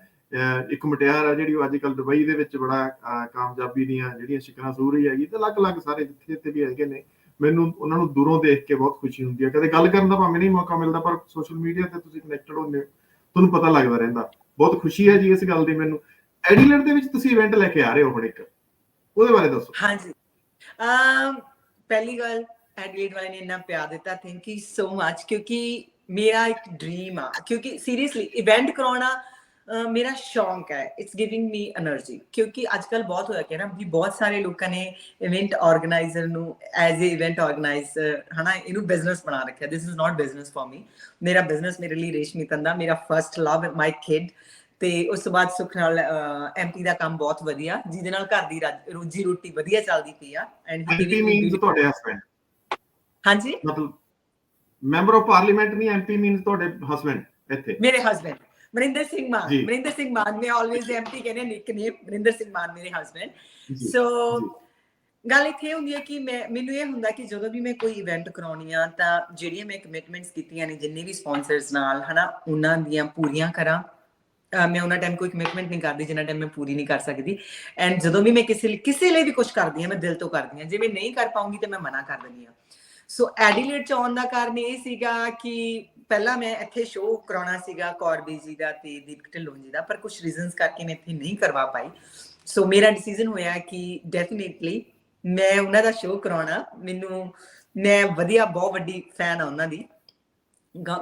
ਇੱਕ ਮੁਟਿਆਰ ਆ ਜਿਹੜੀ ਉਹ ਅੱਜ ਕੱਲ੍ਹ ਦੁਬਈ ਦੇ ਵਿੱਚ ਬੜਾ ਕਾਮਯਾਬੀ ਦੀਆਂ ਜਿਹੜੀਆਂ ਸ਼ਿਖਰਾਂ ਸੂਹ ਰਹੀ ਹੈਗੀ, ਤੇ ਅਲੱਗ ਸਾਰੇ ਜਿੱਥੇ ਵੀ ਹੈਗੇ ਨੇ, ਮੈਨੂੰ ਉਹਨਾਂ ਨੂੰ ਦੂਰੋਂ ਦੇਖ ਕੇ ਬਹੁਤ ਖੁਸ਼ੀ ਹੁੰਦੀ ਹੈ। ਕਦੇ ਗੱਲ ਕਰਨ ਦਾ ਭਾਵੇਂ ਨਹੀਂ ਮੌਕਾ ਮਿਲਦਾ, ਪਰ ਸੋਸ਼ਲ ਮੀਡੀਆ ਤੇ ਤੁਸੀਂ ਕਨੈਕਟਡ ਹੁੰਦੇ ਹੋ, ਤੁਹਾਨੂੰ ਪਤਾ ਲੱਗਦਾ ਰਹਿੰਦਾ। ਬਹੁਤ ਖੁਸ਼ੀ ਹੈ ਜੀ ਇਸ ਗੱਲ ਦੀ ਮੈਨੂੰ। ਐਡੀਲੇਡ ਦੇ ਵਿੱਚ ਤੁਸੀਂ ਇਵੈਂਟ ਲੈ ਕੇ ਆ ਰਹੇ ਹੋ ਹੁਣ ਇੱਕ, ਉਹਦੇ ਬਾਰੇ ਦੱਸੋ। ਹਾਂਜੀ, ਪਹਿਲੀ ਗੱਲ, ਐਡੀਲੇਡ ਵਾਲੇ ਨੇ ਇੰਨਾ ਪਿਆਰ ਦਿੱਤਾ, ਥੈਂਕ ਯੂ ਸੋ ਮਚ, ਕਿਉਂਕਿ ਮੇਰਾ ਇੱਕ ਡ੍ਰੀਮ ਆ, ਕਿਉਂਕਿ ਸੀਰੀਅਸਲੀ ਇਵੈਂਟ ਕਰਾਉਣਾ ਮੇਰਾ ਸ਼ੌਂਕ ਹੈ। ਇਟਸ ਗਿਵਿੰਗ ਮੀ એનર્ਜੀ, ਕਿਉਂਕਿ ਅੱਜ ਕੱਲ੍ਹ ਬਹੁਤ ਹੋਇਆ ਕਿ ਨਾ ਵੀ ਬਹੁਤ ਸਾਰੇ ਲੋਕਾਂ ਨੇ ਇਵੈਂਟ ਆਰਗੇਨਾਈਜ਼ਰ ਨੂੰ ਐਜ਼ ਏ ਇਵੈਂਟ ਆਰਗੇਨਾਈਜ਼ਰ ਹਨਾ ਇਹਨੂੰ ਬਿਜ਼ਨਸ ਬਣਾ ਰੱਖਿਆ। This is not business for me. ਮੇਰਾ ਬਿਜ਼ਨਸ ਮੇਰੇ ਲਈ ਰੇਸ਼ਮੀ ਤੰਦਾ, ਮੇਰਾ ਫਰਸਟ ਲਵ, ਮਾਈ ਕਿਡ। ਤੇ ਉਸ ਤੋਂ ਬਾਅਦ ਸੁਖ ਨਾਲ ਐਮਪੀ ਦਾ ਕੰਮ ਬਹੁਤ ਵਧੀਆ, ਜਿਹਦੇ ਨਾਲ ਘਰ ਦੀ ਰੋਜੀ ਰੋਟੀ ਵਧੀਆ ਚੱਲਦੀ ਪਈ ਆ। ਐਂਡ ਐਮਪੀ ਮੀਨਸ ਤੁਹਾਡੇ ਹਸਬੈਂਡ? ਹਾਂਜੀ, ਮਤਲਬ ਮੈਂਬਰ ਆਫ ਪਾਰਲੀਮੈਂਟ ਨਹੀਂ, ਐਮਪੀ ਮੀਨਸ ਤੁਹਾਡੇ ਹਸਬੈਂਡ ਇੱਥੇ? ਮੇਰੇ ਹਸਬੈਂਡ ਮਨਿੰਦਰ ਸਿੰਘ ਮਾਨ। ਜੀ। ਮਨਿੰਦਰ ਸਿੰਘ ਮਾਨ, ਮੈਂ ਆਲਵੇਜ਼ ਐਮਪੀ ਕਹਿੰਦੇ ਨਿਕਨੇਮ ਮਨਿੰਦਰ ਸਿੰਘ ਮਾਨ ਮੇਰੇ ਹਸਬੈਂਡ। ਜੀ, ਸੋ ਜੀ। ਗੱਲ ਇੱਥੇ ਹੁੰਦੀ ਹੈ ਕਿ ਮੈਨੂੰ ਇਹ ਹੁੰਦਾ ਕਿ ਜਦੋਂ ਵੀ ਮੈਂ ਕੋਈ ਇਵੈਂਟ ਕਰਾਉਣੀ ਆ ਤਾਂ ਜਿਹੜੀਆਂ ਮੈਂ ਕਮਿਟਮੈਂਟਸ ਕੀਤੀਆਂ ਨੇ ਜਿੰਨੇ ਵੀ ਸਪਾਂਸਰਸ ਨਾਲ ਹਨਾ, ਉਹਨਾਂ ਦੀਆਂ ਪੂਰੀਆਂ ਕਰਾਂ। ਮੈਂ ਉਹਨਾਂ ਟਾਈਮ ਕੋਈ ਕਮਿਟਮੈਂਟ ਨਹੀਂ ਕਰਦੀ ਜਿੰਨਾ ਟਾਈਮ ਮੈਂ ਪੂਰੀ ਨਹੀਂ ਕਰ ਸਕਦੀ। ਐਂਡ ਜਦੋਂ ਵੀ ਮੈਂ ਕਿਸੇ ਲਈ ਵੀ ਕੁਝ ਕਰਦੀ ਹਾਂ, ਮੈਂ ਦਿਲ ਤੋਂ ਕਰਦੀ ਹਾਂ। ਜੇ ਮੈਂ ਨਹੀਂ ਕਰ ਪਾਉਂਗੀ ਤਾਂ ਮੈਂ ਮਨਾ ਕਰ ਦਿੰਦੀ ਹਾਂ। ਸੋ ਐਡੀਲੇਡ ਚ ਆਉਣ ਦਾ ਕਾਰਨ ਇਹ ਸੀਗਾ ਕਿ ਪਹਿਲਾਂ ਮੈਂ ਇੱਥੇ ਸ਼ੋਅ ਕਰਾਉਣਾ ਸੀਗਾ ਕੌਰਬੀ ਜੀ ਦਾ ਤੇ ਦੀਪਕ ਢਿੱਲੋਂ ਜੀ ਦਾ, ਪਰ ਕੁਝ ਰੀਜ਼ਨਸ ਕਰਕੇ ਮੈਂ ਇੱਥੇ ਨਹੀਂ ਕਰਵਾ ਪਾਈ। ਸੋ ਮੇਰਾ ਡਿਸੀਜਨ ਹੋਇਆ ਕਿ ਡੈਫੀਨੇਟਲੀ ਮੈਂ ਉਹਨਾਂ ਦਾ ਸ਼ੋਅ ਕਰਾਉਣਾ। ਮੈਂ ਵਧੀਆ, ਬਹੁਤ ਵੱਡੀ ਫੈਨ ਆ ਉਹਨਾਂ ਦੀ,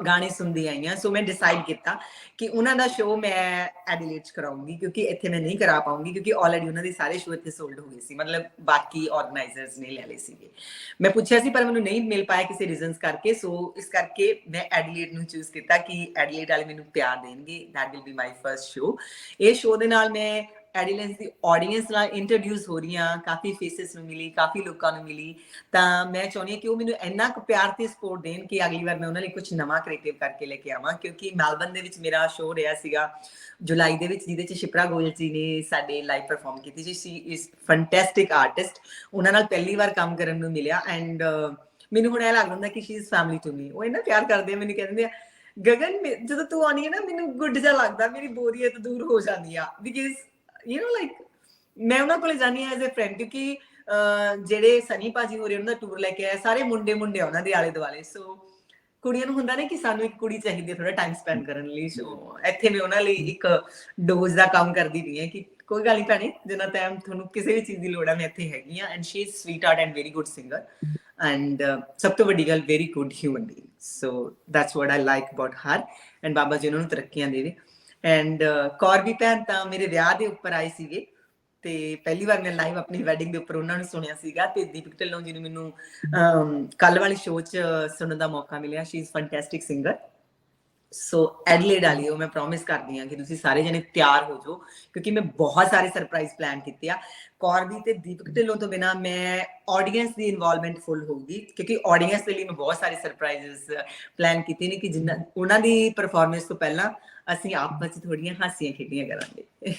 ਗਾਣੇ ਸੁਣਦੀ ਆਈ ਹਾਂ। ਸੋ ਮੈਂ ਡਿਸਾਈਡ ਕੀਤਾ ਕਿ ਉਹਨਾਂ ਦਾ ਸ਼ੋਅ ਮੈਂ ਐਡੀਲੇਡ ਚ ਕਰਾਉਂਗੀ, ਕਿਉਂਕਿ ਇੱਥੇ ਮੈਂ ਨਹੀਂ ਕਰਾ ਪਾਉਂਗੀ, ਕਿਉਂਕਿ ਆਲਰੇਡੀ ਉਹਨਾਂ ਦੇ ਸਾਰੇ ਸ਼ੋਅ ਇੱਥੇ ਸੋਲਡ ਹੋ ਗਏ ਸੀ, ਮਤਲਬ ਬਾਕੀ ਆਰਗੇਨਾਈਜ਼ਰਸ ਨੇ ਲੈ ਲਏ ਸੀਗੇ। ਮੈਂ ਪੁੱਛਿਆ ਸੀ ਪਰ ਮੈਨੂੰ ਨਹੀਂ ਮਿਲ ਪਾਇਆ ਕਿਸੇ ਰੀਜ਼ਨਸ ਕਰਕੇ। ਸੋ ਇਸ ਕਰਕੇ ਮੈਂ ਐਡੀਲੇਡ ਨੂੰ ਚੂਜ਼ ਕੀਤਾ ਕਿ ਐਡੀਲੇਡ ਵਾਲੇ ਮੈਨੂੰ ਪਿਆਰ ਦੇਣਗੇ। That will be my first show. ਇਹ ਸ਼ੋਅ ਦੇ ਨਾਲ ਮੈਂ ਐਡੀਲੇਡ ਦੀ ਆਡੀਅנס ਨਾਲ ਇੰਟਰੋਡਿਊਸ ਹੋ ਰਹੀ ਹਾਂ, ਕਾਫੀ ਫੇਸਿਸ ਨੂੰ ਮਿਲੀ, ਕਾਫੀ ਲੋਕਾਂ ਨੂੰ ਮਿਲੀ। ਤਾਂ ਮੈਂ ਚਾਹੁੰਦੀ ਹਾਂ ਕਿ ਉਹ ਮੈਨੂੰ ਇੰਨਾ ਕੁ ਪਿਆਰ ਤੇ ਸਪੋਰਟ ਦੇਣ ਕਿ ਅਗਲੀ ਵਾਰ ਮੈਂ ਉਹਨਾਂ ਲਈ ਕੁਝ ਨਵਾਂ ਕ੍ਰੀਏਟਿਵ ਕਰਕੇ ਲੈ ਕੇ ਆਵਾਂ। ਕਿਉਂਕਿ ਮੈਲਬਨ ਦੇ ਵਿੱਚ ਮੇਰਾ ਸ਼ੋਅ ਰਿਹਾ ਸੀਗਾ ਜੁਲਾਈ ਦੇ ਵਿੱਚ, ਜਿਹਦੇ ਚ ਸ਼ਿਪਰਾ ਗੋਇਲ ਜੀ ਨੇ ਸਾਡੇ ਲਾਈਵ ਪਰਫਾਰਮ ਕੀਤੀ ਸੀ। She is fantastic artist. ਉਹਨਾਂ ਨਾਲ ਪਹਿਲੀ ਵਾਰ ਕੰਮ ਕਰਨ ਨੂੰ ਮਿਲਿਆ ਐਂਡ ਮੈਨੂੰ ਹੁਣ ਇਹ ਲੱਗਦਾ ਹੁੰਦਾ ਕਿ she is family to me. ਉਹ ਇੰਨਾ ਪਿਆਰ ਕਰਦੇ ਆ, ਮੈਨੂੰ ਕਹਿੰਦੇ ਆ ਗਗਨ ਜਦੋਂ ਤੂੰ ਆਉਣੀ ਹੈ ਨਾ ਮੈਨੂੰ ਗੁੱਡ ਜਿਹਾ ਲੱਗਦਾ, ਮੇਰੀ ਬੋਰੀਅਤ ਦੂਰ ਹੋ ਜਾਂਦੀ ਆ। ਬਿਕਾਜ਼ ਯੂ ਨੋ ਲਾਈਕ ਮੈਂ ਉਹਨਾਂ ਕੋਲੇ ਜਾਂਦੀ ਹਾਂ ਐਜ਼ ਏ ਫਰੈਂਡ, ਕਿਉਂਕਿ ਜਿਹੜੇ ਸਨੀ ਭਾਜੀ ਹੋ ਰਹੇ ਉਹਨਾਂ ਦਾ ਟੂਰ ਲੈ ਕੇ ਆਇਆ, ਸਾਰੇ ਮੁੰਡੇ ਆ ਉਹਨਾਂ ਦੇ ਆਲੇ ਦੁਆਲੇ। ਸੋ ਕੁੜੀਆਂ ਨੂੰ ਹੁੰਦਾ ਨਾ ਕਿ ਸਾਨੂੰ ਇੱਕ ਕੁੜੀ ਚਾਹੀਦੀ ਹੈ ਥੋੜਾ ਟਾਈਮ ਸਪੈਂਡ ਕਰਨ ਲਈ। ਸੋ ਇੱਥੇ ਮੈਂ ਉਹਨਾਂ ਲਈ ਇੱਕ ਡੋਜ਼ ਦਾ ਕੰਮ ਕਰਦੀ ਪਈ ਹਾਂ ਕਿ ਕੋਈ ਗੱਲ ਨਹੀਂ ਭੈਣੇ, ਜਿੰਨਾ ਟਾਈਮ ਤੁਹਾਨੂੰ ਕਿਸੇ ਵੀ ਚੀਜ਼ ਦੀ ਲੋੜ ਹੈ ਮੈਂ ਇੱਥੇ ਹੈਗੀ ਹਾਂ। And she is sweetheart and very good singer and ਸਭ ਤੋਂ ਵੱਡੀ ਗੱਲ very good human being. So that's what I like about her. And Baba ji ਉਹਨਾਂ ਨੂੰ ਤਰੱਕੀਆਂ ਦੇਵੇ। ਐਂਡ ਕੌਰਬੀ ਭੈਣ ਤਾਂ ਮੇਰੇ ਵਿਆਹ ਦੇ ਉੱਪਰ ਆਏ ਸੀਗੇ ਤੇ ਪਹਿਲੀ ਵਾਰ ਮੈਂ ਲਾਈਵ ਆਪਣੀ ਵੈਡਿੰਗ ਦੇ ਉੱਪਰ ਉਹਨਾਂ ਨੂੰ ਸੁਣਿਆ ਸੀਗਾ। ਤੇ ਦੀਪਕ ਢਿੱਲੋਂ ਜੀ ਨੂੰ ਮੈਨੂੰ ਕੱਲ ਵਾਲੇ ਸ਼ੋਅ 'ਚ ਸੁਣਨ ਦਾ ਮੌਕਾ ਮਿਲਿਆ। Shri is fantastic singer. So Adelaide ਵਾਲਿਓ ਮੈਂ ਪ੍ਰੋਮਿਸ ਕਰਦੀ ਹਾਂ ਕਿ ਤੁਸੀਂ ਸਾਰੇ ਜਣੇ ਤਿਆਰ ਹੋ ਜਾਓ, ਕਿਉਂਕਿ ਮੈਂ ਬਹੁਤ ਸਾਰੇ ਸਰਪ੍ਰਾਈਜ਼ ਪਲਾਨ ਕੀਤੇ ਆ। ਕੌਰਬੀ ਤੇ ਦੀਪਕ ਢਿੱਲੋਂ ਤੋਂ ਬਿਨਾਂ ਮੈਂ ਆਡੀਅנס ਦੀ ਇਨਵੋਲਵਮੈਂਟ ਫੁੱਲ ਹੋਊਗੀ, ਕਿਉਂਕਿ ਆਡੀਅנס ਦੇ ਲਈ ਮੈਂ ਬਹੁਤ ਸਾਰੇ ਸਰਪ੍ਰਾਈਜ਼ਸ ਪਲਾਨ ਕੀਤੇ ਨੇ ਕਿ ਜਿੰਨਾ ਉਹਨਾਂ ਦੀ ਪਰਫਾਰਮੈਂਸ ਤੋਂ ਪਹਿਲਾਂ ਅਸੀਂ ਆਪਸ ਵਿੱਚ ਥੋੜੀਆਂ ਹਾਸੀਆਂ ਖੇਡੀਆਂ ਕਰਾਂਗੇ।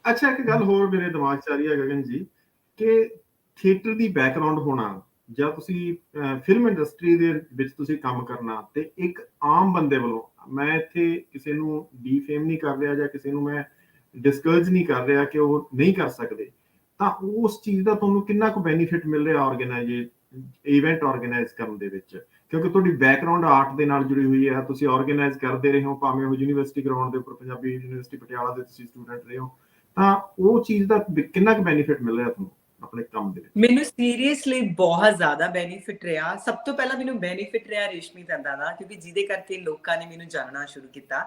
ਅੱਛਾ, ਇੱਕ ਗੱਲ ਹੋਰ ਮੇਰੇ ਦਿਮਾਗ 'ਚ ਆ ਰਹੀ ਹੈ ਗਗਨ ਜੀ, ਕਿ ਥੀਏਟਰ ਦੀ ਬੈਕਗਰਾਉਂਡ ਹੋਣਾ ਜਾਂ ਤੁਸੀਂ ਫਿਲਮ ਇੰਡਸਟਰੀ ਦੇ ਵਿੱਚ ਤੁਸੀਂ ਕੰਮ ਕਰਨਾ, ਤੇ ਇੱਕ ਆਮ ਬੰਦੇ ਵੱਲੋਂ, ਮੈਂ ਇੱਥੇ ਕਿਸੇ ਨੂੰ ਡੀਫੇਮ ਨਹੀਂ ਕਰ ਰਿਹਾ ਜਾਂ ਕਿਸੇ ਨੂੰ ਮੈਂ ਡਿਸਕਰੇਜ ਨਹੀਂ ਕਰ ਰਿਹਾ ਕਿ ਉਹ ਨਹੀਂ ਕਰ ਸਕਦੇ, ਤਾਂ ਉਸ ਚੀਜ਼ ਦਾ ਤੁਹਾਨੂੰ ਕਿੰਨਾ ਕੁ ਬੈਨੀਫਿਟ ਮਿਲ ਰਿਹਾ ਇਵੈਂਟ ਆਰਗੇਨਾਈਜ਼ ਕਰਨ ਦੇ ਵਿੱਚ? ਕਿਉਂਕਿ ਤੁਹਾਡੀ ਬੈਕਗਰਾਉਂਡ ਆਰਟ ਦੇ ਨਾਲ ਜੁੜੀ ਹੋਈ ਹੈ, ਤੁਸੀਂ ਆਰਗੇਨਾਈਜ਼ ਕਰਦੇ ਰਹੇ ਹੋ, ਭਾਵੇਂ ਉਹ ਯੂਨੀਵਰਸਿਟੀ ਗਰਾਊਂਡ ਦੇ ਉੱਪਰ, ਪੰਜਾਬੀ ਯੂਨੀਵਰਸਿਟੀ ਪਟਿਆਲਾ ਦੇ ਤੁਸੀਂ ਸਟੂਡੈਂਟ ਰਹੇ ਹੋ, ਤਾਂ ਉਹ ਚੀਜ਼ ਦਾ ਕਿੰਨਾ ਕੁ ਬੈਨੀਫਿਟ ਮਿਲ ਰਿਹਾ ਤੁਹਾਨੂੰ ਆਪਣੇ ਕੰਮ ਦੇ ਵਿੱਚ? ਮੈਨੂੰ ਸੀਰੀਅਸਲੀ ਬਹੁਤ ਜ਼ਿਆਦਾ ਬੈਨੀਫਿਟ ਰਿਹਾ। ਸਭ ਤੋਂ ਪਹਿਲਾਂ ਮੈਨੂੰ ਬੈਨੀਫਿਟ ਰਿਹਾ ਰੇਸ਼ਮੀ ਤੰਦਾ ਦਾ, ਕਿਉਂਕਿ ਜਿਹਦੇ ਕਰਕੇ ਲੋਕਾਂ ਨੇ ਮੈਨੂੰ ਜਾਣਨਾ ਸ਼ੁਰੂ ਕੀਤਾ।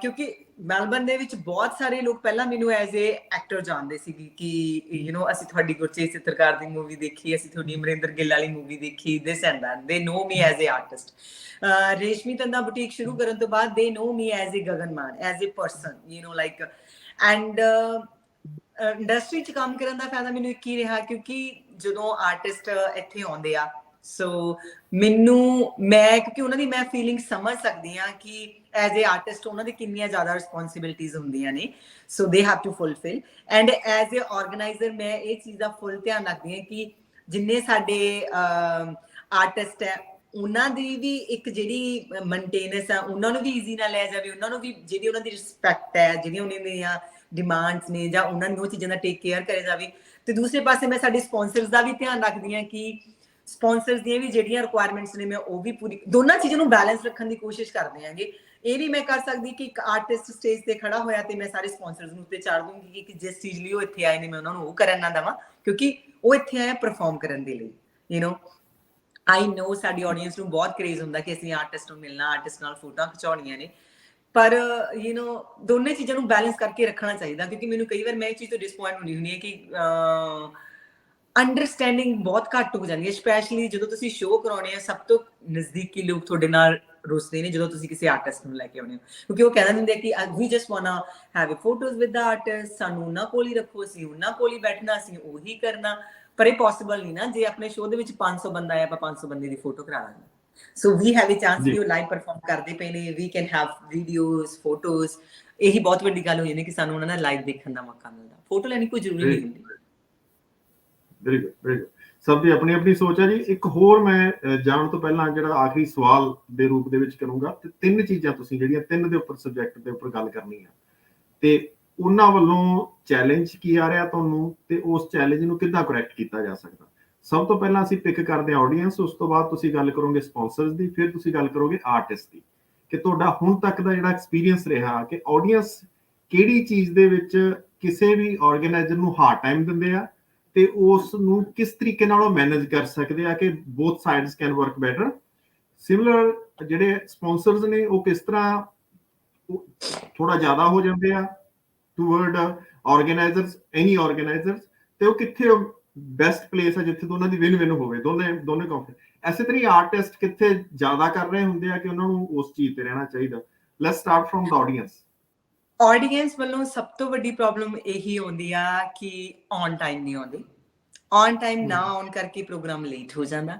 ਕਿਉਂਕਿ ਮੈਲਬਨ ਦੇ ਵਿੱਚ ਬਹੁਤ ਸਾਰੇ ਲੋਕ ਪਹਿਲਾਂ ਮੈਨੂੰ ਐਜ਼ ਏ ਐਕਟਰ ਜਾਣਦੇ ਸੀਗੇ ਕਿ ਯੂ ਨੋ ਅਸੀਂ ਤੁਹਾਡੀ ਗੁਰਚੇਤ ਚਿੱਤਰਕਾਰ ਦੀ ਮੂਵੀ ਦੇਖੀ, ਅਸੀਂ ਤੁਹਾਡੀ ਅਮਰਿੰਦਰ ਗਿੱਲ ਵਾਲੀ ਮੂਵੀ ਦੇਖੀ, ਦਿਸ and that. They know me as a artist. Reshmi Tanda boutique ਸ਼ੁਰੂ ਕਰਨ ਤੋਂ ਬਾਅਦ they know me as a Gagan Mann, as a person, you know like. And industry 'ਚ ਕੰਮ ਕਰਨ ਦਾ ਫਾਇਦਾ ਮੈਨੂੰ ਇੱਕ ਹੀ ਰਿਹਾ, ਕਿਉਂਕਿ ਜਦੋਂ ਆਰਟਿਸਟ ਇੱਥੇ ਆਉਂਦੇ ਆ ਸੋ ਮੈਂ ਕਿਉਂਕਿ ਉਹਨਾਂ ਦੀ ਮੈਂ ਫੀਲਿੰਗ ਸਮਝ ਸਕਦੀ ਹਾਂ ਕਿ ਐਜ਼ ਏ ਆਰਟਿਸਟ ਉਹਨਾਂ ਦੀ ਕਿੰਨੀਆਂ ਜ਼ਿਆਦਾ ਰਿਸਪੌਂਸਿਬਿਲਿਟੀਜ਼ ਹੁੰਦੀਆਂ ਨੇ, so they have to fulfil. And as a organiser ਮੈਂ ਇਹ ਚੀਜ਼ ਦਾ ਫੁੱਲ ਧਿਆਨ ਰੱਖਦੀ ਹਾਂ ਕਿ ਜਿੰਨੇ ਸਾਡੇ ਆਰਟਿਸਟ ਹੈ ਉਹਨਾਂ ਦੀ ਵੀ ਇੱਕ ਜਿਹੜੀ ਮੇਨਟੇਨੈਂਸ ਆ ਉਹਨਾਂ ਨੂੰ ਵੀ ਈਜ਼ੀ ਨਾਲ ਲਿਆ ਜਾਵੇ, ਉਹਨਾਂ ਨੂੰ ਵੀ ਜਿਹੜੀ ਉਹਨਾਂ ਦੀ ਰਿਸਪੈਕਟ ਹੈ, ਜਿਹੜੀਆਂ ਉਹਨਾਂ ਦੀਆਂ ਡਿਮਾਂਡਸ ਨੇ ਜਾਂ ਉਹਨਾਂ ਨੂੰ ਉਹ ਚੀਜ਼ਾਂ ਦਾ ਟੇਕ ਕੇਅਰ ਕਰਿਆ ਜਾਵੇ। ਤੇ ਦੂਸਰੇ ਪਾਸੇ ਮੈਂ ਸਾਡੇ ਸਪੌਂਸਰਸ ਦਾ ਵੀ ਧਿਆਨ ਰੱਖਦੀ ਹਾਂ ਕਿ ਸਪੌਂਸਰਸ ਦੀਆਂ ਵੀ ਜਿਹੜੀਆਂ ਰਿਕੁਆਇਰਮੈਂਟਸ ਨੇ ਮੈਂ ਉਹ ਵੀ ਪੂਰੀ, ਦੋਨਾਂ ਚੀਜ਼ਾਂ ਨੂੰ ਬੈਲੈਂਸ ਰੱਖਣ ਦੀ ਕੋਸ਼ਿਸ਼ ਕਰਦੇ ਆਂਗੇ। ਇਹ ਨਹੀਂ ਮੈਂ ਕਰ ਸਕਦੀ ਕਿ ਇੱਕ ਆਰਟਿਸਟ ਸਟੇਜ ਤੇ ਖੜਾ ਹੋਇਆ ਤੇ ਮੈਂ ਸਾਰੇ ਸਪੌਂਸਰਸ ਨੂੰ ਉੱਤੇ ਚਾੜ ਦੂੰਗੀ ਕਿ ਜਿਸ ਚੀਜ਼ ਲਈ ਉਹ ਇੱਥੇ ਆਏ ਨੇ ਮੈਂ ਉਹਨਾਂ ਨੂੰ ਉਹ ਕਰਨ ਨਾ ਦੇਵਾਂ, ਕਿਉਂਕਿ ਉਹ ਇੱਥੇ ਆਏ ਪਰਫਾਰਮ ਕਰਨ ਦੇ ਲਈ। ਯੂ ਨੋ ਆਈ ਨੋ ਸਾਡੀ ਆਡੀਅנס ਨੂੰ ਬਹੁਤ ਕਰੇਜ਼ ਹੁੰਦਾ ਕਿ ਅਸੀਂ ਆਰਟਿਸਟ ਨੂੰ ਮਿਲਣਾ, ਆਰਟਿਸਟ ਨਾਲ ਫੋਟੋਆਂ ਖਿਚਾਉਣੀਆਂ ਨੇ, ਪਰ ਯੂ ਨੋ ਦੋਨੇ ਚੀਜ਼ਾਂ ਨੂੰ ਬੈਲੈਂਸ ਕਰਕੇ ਰੱਖਣਾ ਚਾਹੀਦਾ। ਕਿਉਂਕਿ ਮੈਨੂੰ ਕਈ ਵਾਰ ਮੈਂ ਇਹ ਚੀਜ਼ ਤੋਂ ਡਿਸਪੁਆਇੰਟ ਹੁੰਦੀ ਹੈ ਕਿ ਅੰਡਰਸਟੈਂਡਿੰਗ ਬਹੁਤ ਘੱਟ ਹੋ ਜਾਂਦੀ ਹੈ, ਸਪੈਸ਼ਲੀ ਜਦੋਂ ਤੁਸੀਂ ਸ਼ੋਅ ਕਰਾਉਣੇ ਆ। ਸਭ ਤੋਂ ਨਜ਼ਦੀਕੀ ਲੋਕ ਤੁਹਾਡੇ ਨਾਲ ਰੁੱਸਦੇ ਨੇ ਜਦੋਂ ਤੁਸੀਂ ਕਿਸੇ ਆਰਟਿਸਟ ਨੂੰ ਲੈ ਕੇ ਆਉਣੇ ਹੋ, ਕਿਉਂਕਿ ਉਹ ਕਹਿੰਦੇ ਹੁੰਦੇ ਕਿ we just want have a photos with the artist, ਸਾਨੂੰ ਉਹਨਾਂ ਕੋਲ ਹੀ ਰੱਖੋ, ਅਸੀਂ ਉਹਨਾਂ ਕੋਲ ਹੀ ਬੈਠਣਾ, ਅਸੀਂ ਉਹੀ ਕਰਨਾ। ਪਰ ਇਹ ਪੋਸੀਬਲ ਨਹੀਂ ਨਾ, ਜੇ ਆਪਣੇ ਸ਼ੋਅ ਦੇ ਵਿੱਚ 500 ਬੰਦਾ ਆਇਆ ਆਪਾਂ 500 ਬੰਦੇ ਦੀ ਫੋਟੋ ਕਰਾ ਲਾਂਗੇ। ਸੋ ਵੀ ਹੈਵ ਅ ਚਾਂਸ ਕਿ ਉਹ ਲਾਈਵ ਪਰਫਾਰਮ ਕਰਦੇ ਪਏ ਨੇ, we can have videos, photos. ਇਹੀ ਬਹੁਤ ਵੱਡੀ ਗੱਲ ਹੋ ਜਾਂਦੀ ਕਿ ਸਾਨੂੰ ਉਹਨਾਂ ਦਾ ਲਾਈਵ ਦੇਖਣ ਦਾ ਮੌਕਾ ਮਿਲਦਾ। ਫੋਟੋ ਲੈਣੀ ਕੋਈ ਜ਼ਰੂਰੀ ਨਹੀਂ ਹੁੰਦੀ। Very good, very good. ਸਭ ਦੀ ਆਪਣੀ ਆਪਣੀ ਸੋਚ ਹੈ ਜੀ। ਇੱਕ ਹੋਰ ਮੈਂ ਜਾਣ ਤੋਂ ਪਹਿਲਾਂ ਜਿਹੜਾ ਆਖਰੀ ਸਵਾਲ ਦੇ ਰੂਪ ਦੇ ਵਿੱਚ ਕਰੂੰਗਾ, ਤੇ ਤਿੰਨ ਚੀਜ਼ਾਂ ਤੁਸੀਂ ਜਿਹੜੀਆਂ ਤਿੰਨ ਦੇ ਉੱਪਰ ਸਬਜੈਕਟ ਦੇ ਉੱਪਰ ਗੱਲ ਕਰਨੀ ਆ, ਤੇ ਉਹਨਾਂ ਵੱਲੋਂ ਚੈਲੰਜ ਕੀ ਆ ਰਿਹਾ ਤੁਹਾਨੂੰ, ਤੇ ਉਸ ਚੈਲੰਜ ਨੂੰ ਕਿੱਦਾਂ ਕਰੈਕਟ ਕੀਤਾ ਜਾ ਸਕਦਾ। ਸਭ ਤੋਂ ਪਹਿਲਾਂ ਅਸੀਂ ਪਿਕ ਕਰਦੇ ਹਾਂ ਆਡੀਅנס, ਉਸ ਤੋਂ ਬਾਅਦ ਤੁਸੀਂ ਗੱਲ ਕਰੋਗੇ ਸਪੌਂਸਰਸ ਦੀ, ਫਿਰ ਤੁਸੀਂ ਗੱਲ ਕਰੋਗੇ ਆਰਟਿਸਟ ਦੀ, ਕਿ ਤੁਹਾਡਾ ਹੁਣ ਤੱਕ ਦਾ ਜਿਹੜਾ ਐਕਸਪੀਰੀਅੰਸ ਰਿਹਾ ਕਿ ਆਡੀਅנס ਕਿਹੜੀ ਚੀਜ਼ ਦੇ ਵਿੱਚ ਕਿਸੇ ਵੀ ਆਰਗੇਨਾਈਜ਼ਰ ਨੂੰ ਹਾਰਡ ਟਾਈਮ ਦਿੰਦੇ ਆ, ਤੇ ਉਸ ਨੂੰ ਕਿਸ ਤਰੀਕੇ ਨਾਲ ਉਹ ਮੈਨੇਜ ਕਰ ਸਕਦੇ ਆ ਕਿ both sides can work better. Similar ਜਿਹੜੇ ਸਪੌਂਸਰਸ ਨੇ ਉਹ ਕਿਸ ਤਰ੍ਹਾਂ ਥੋੜਾ ਜ਼ਿਆਦਾ ਹੋ ਜਾਂਦੇ ਆ ਟੂਵਰਡ ਆਰਗੇਨਾਈਜ਼ਰਸ, ਐਨੀ ਆਰਗੇਨਾਈਜ਼ਰਸ, ਤੇ ਉਹ ਕਿੱਥੇ ਬੈਸਟ ਪਲੇਸ ਹੈ ਜਿੱਥੇ ਦੋਨਾਂ ਦੀ ਵਿਨ ਵਿਨ ਹੋਵੇ, ਦੋਨੇ ਕੰਪਨੀ। ਐਸੇ ਤਰ੍ਹਾਂ ਆਰਟਿਸਟ ਕਿੱਥੇ ਜ਼ਿਆਦਾ ਕਰ ਰਹੇ ਹੁੰਦੇ ਆ ਕਿ ਉਹਨਾਂ ਨੂੰ ਉਸ ਚੀਜ਼ ਤੇ ਰਹਿਣਾ ਚਾਹੀਦਾ। Let's start from the audience. Audience ਵੱਲੋਂ ਸਭ ਤੋਂ ਵੱਡੀ ਪ੍ਰੋਬਲਮ ਇਹੀ ਆਉਂਦੀ ਆ ਕਿ ਔਨ ਟਾਈਮ ਨਹੀਂ ਆਉਂਦੇ। ਔਨ ਟਾਈਮ ਨਾ ਆਉਣ ਕਰਕੇ ਪ੍ਰੋਗਰਾਮ ਲੇਟ ਹੋ ਜਾਂਦਾ।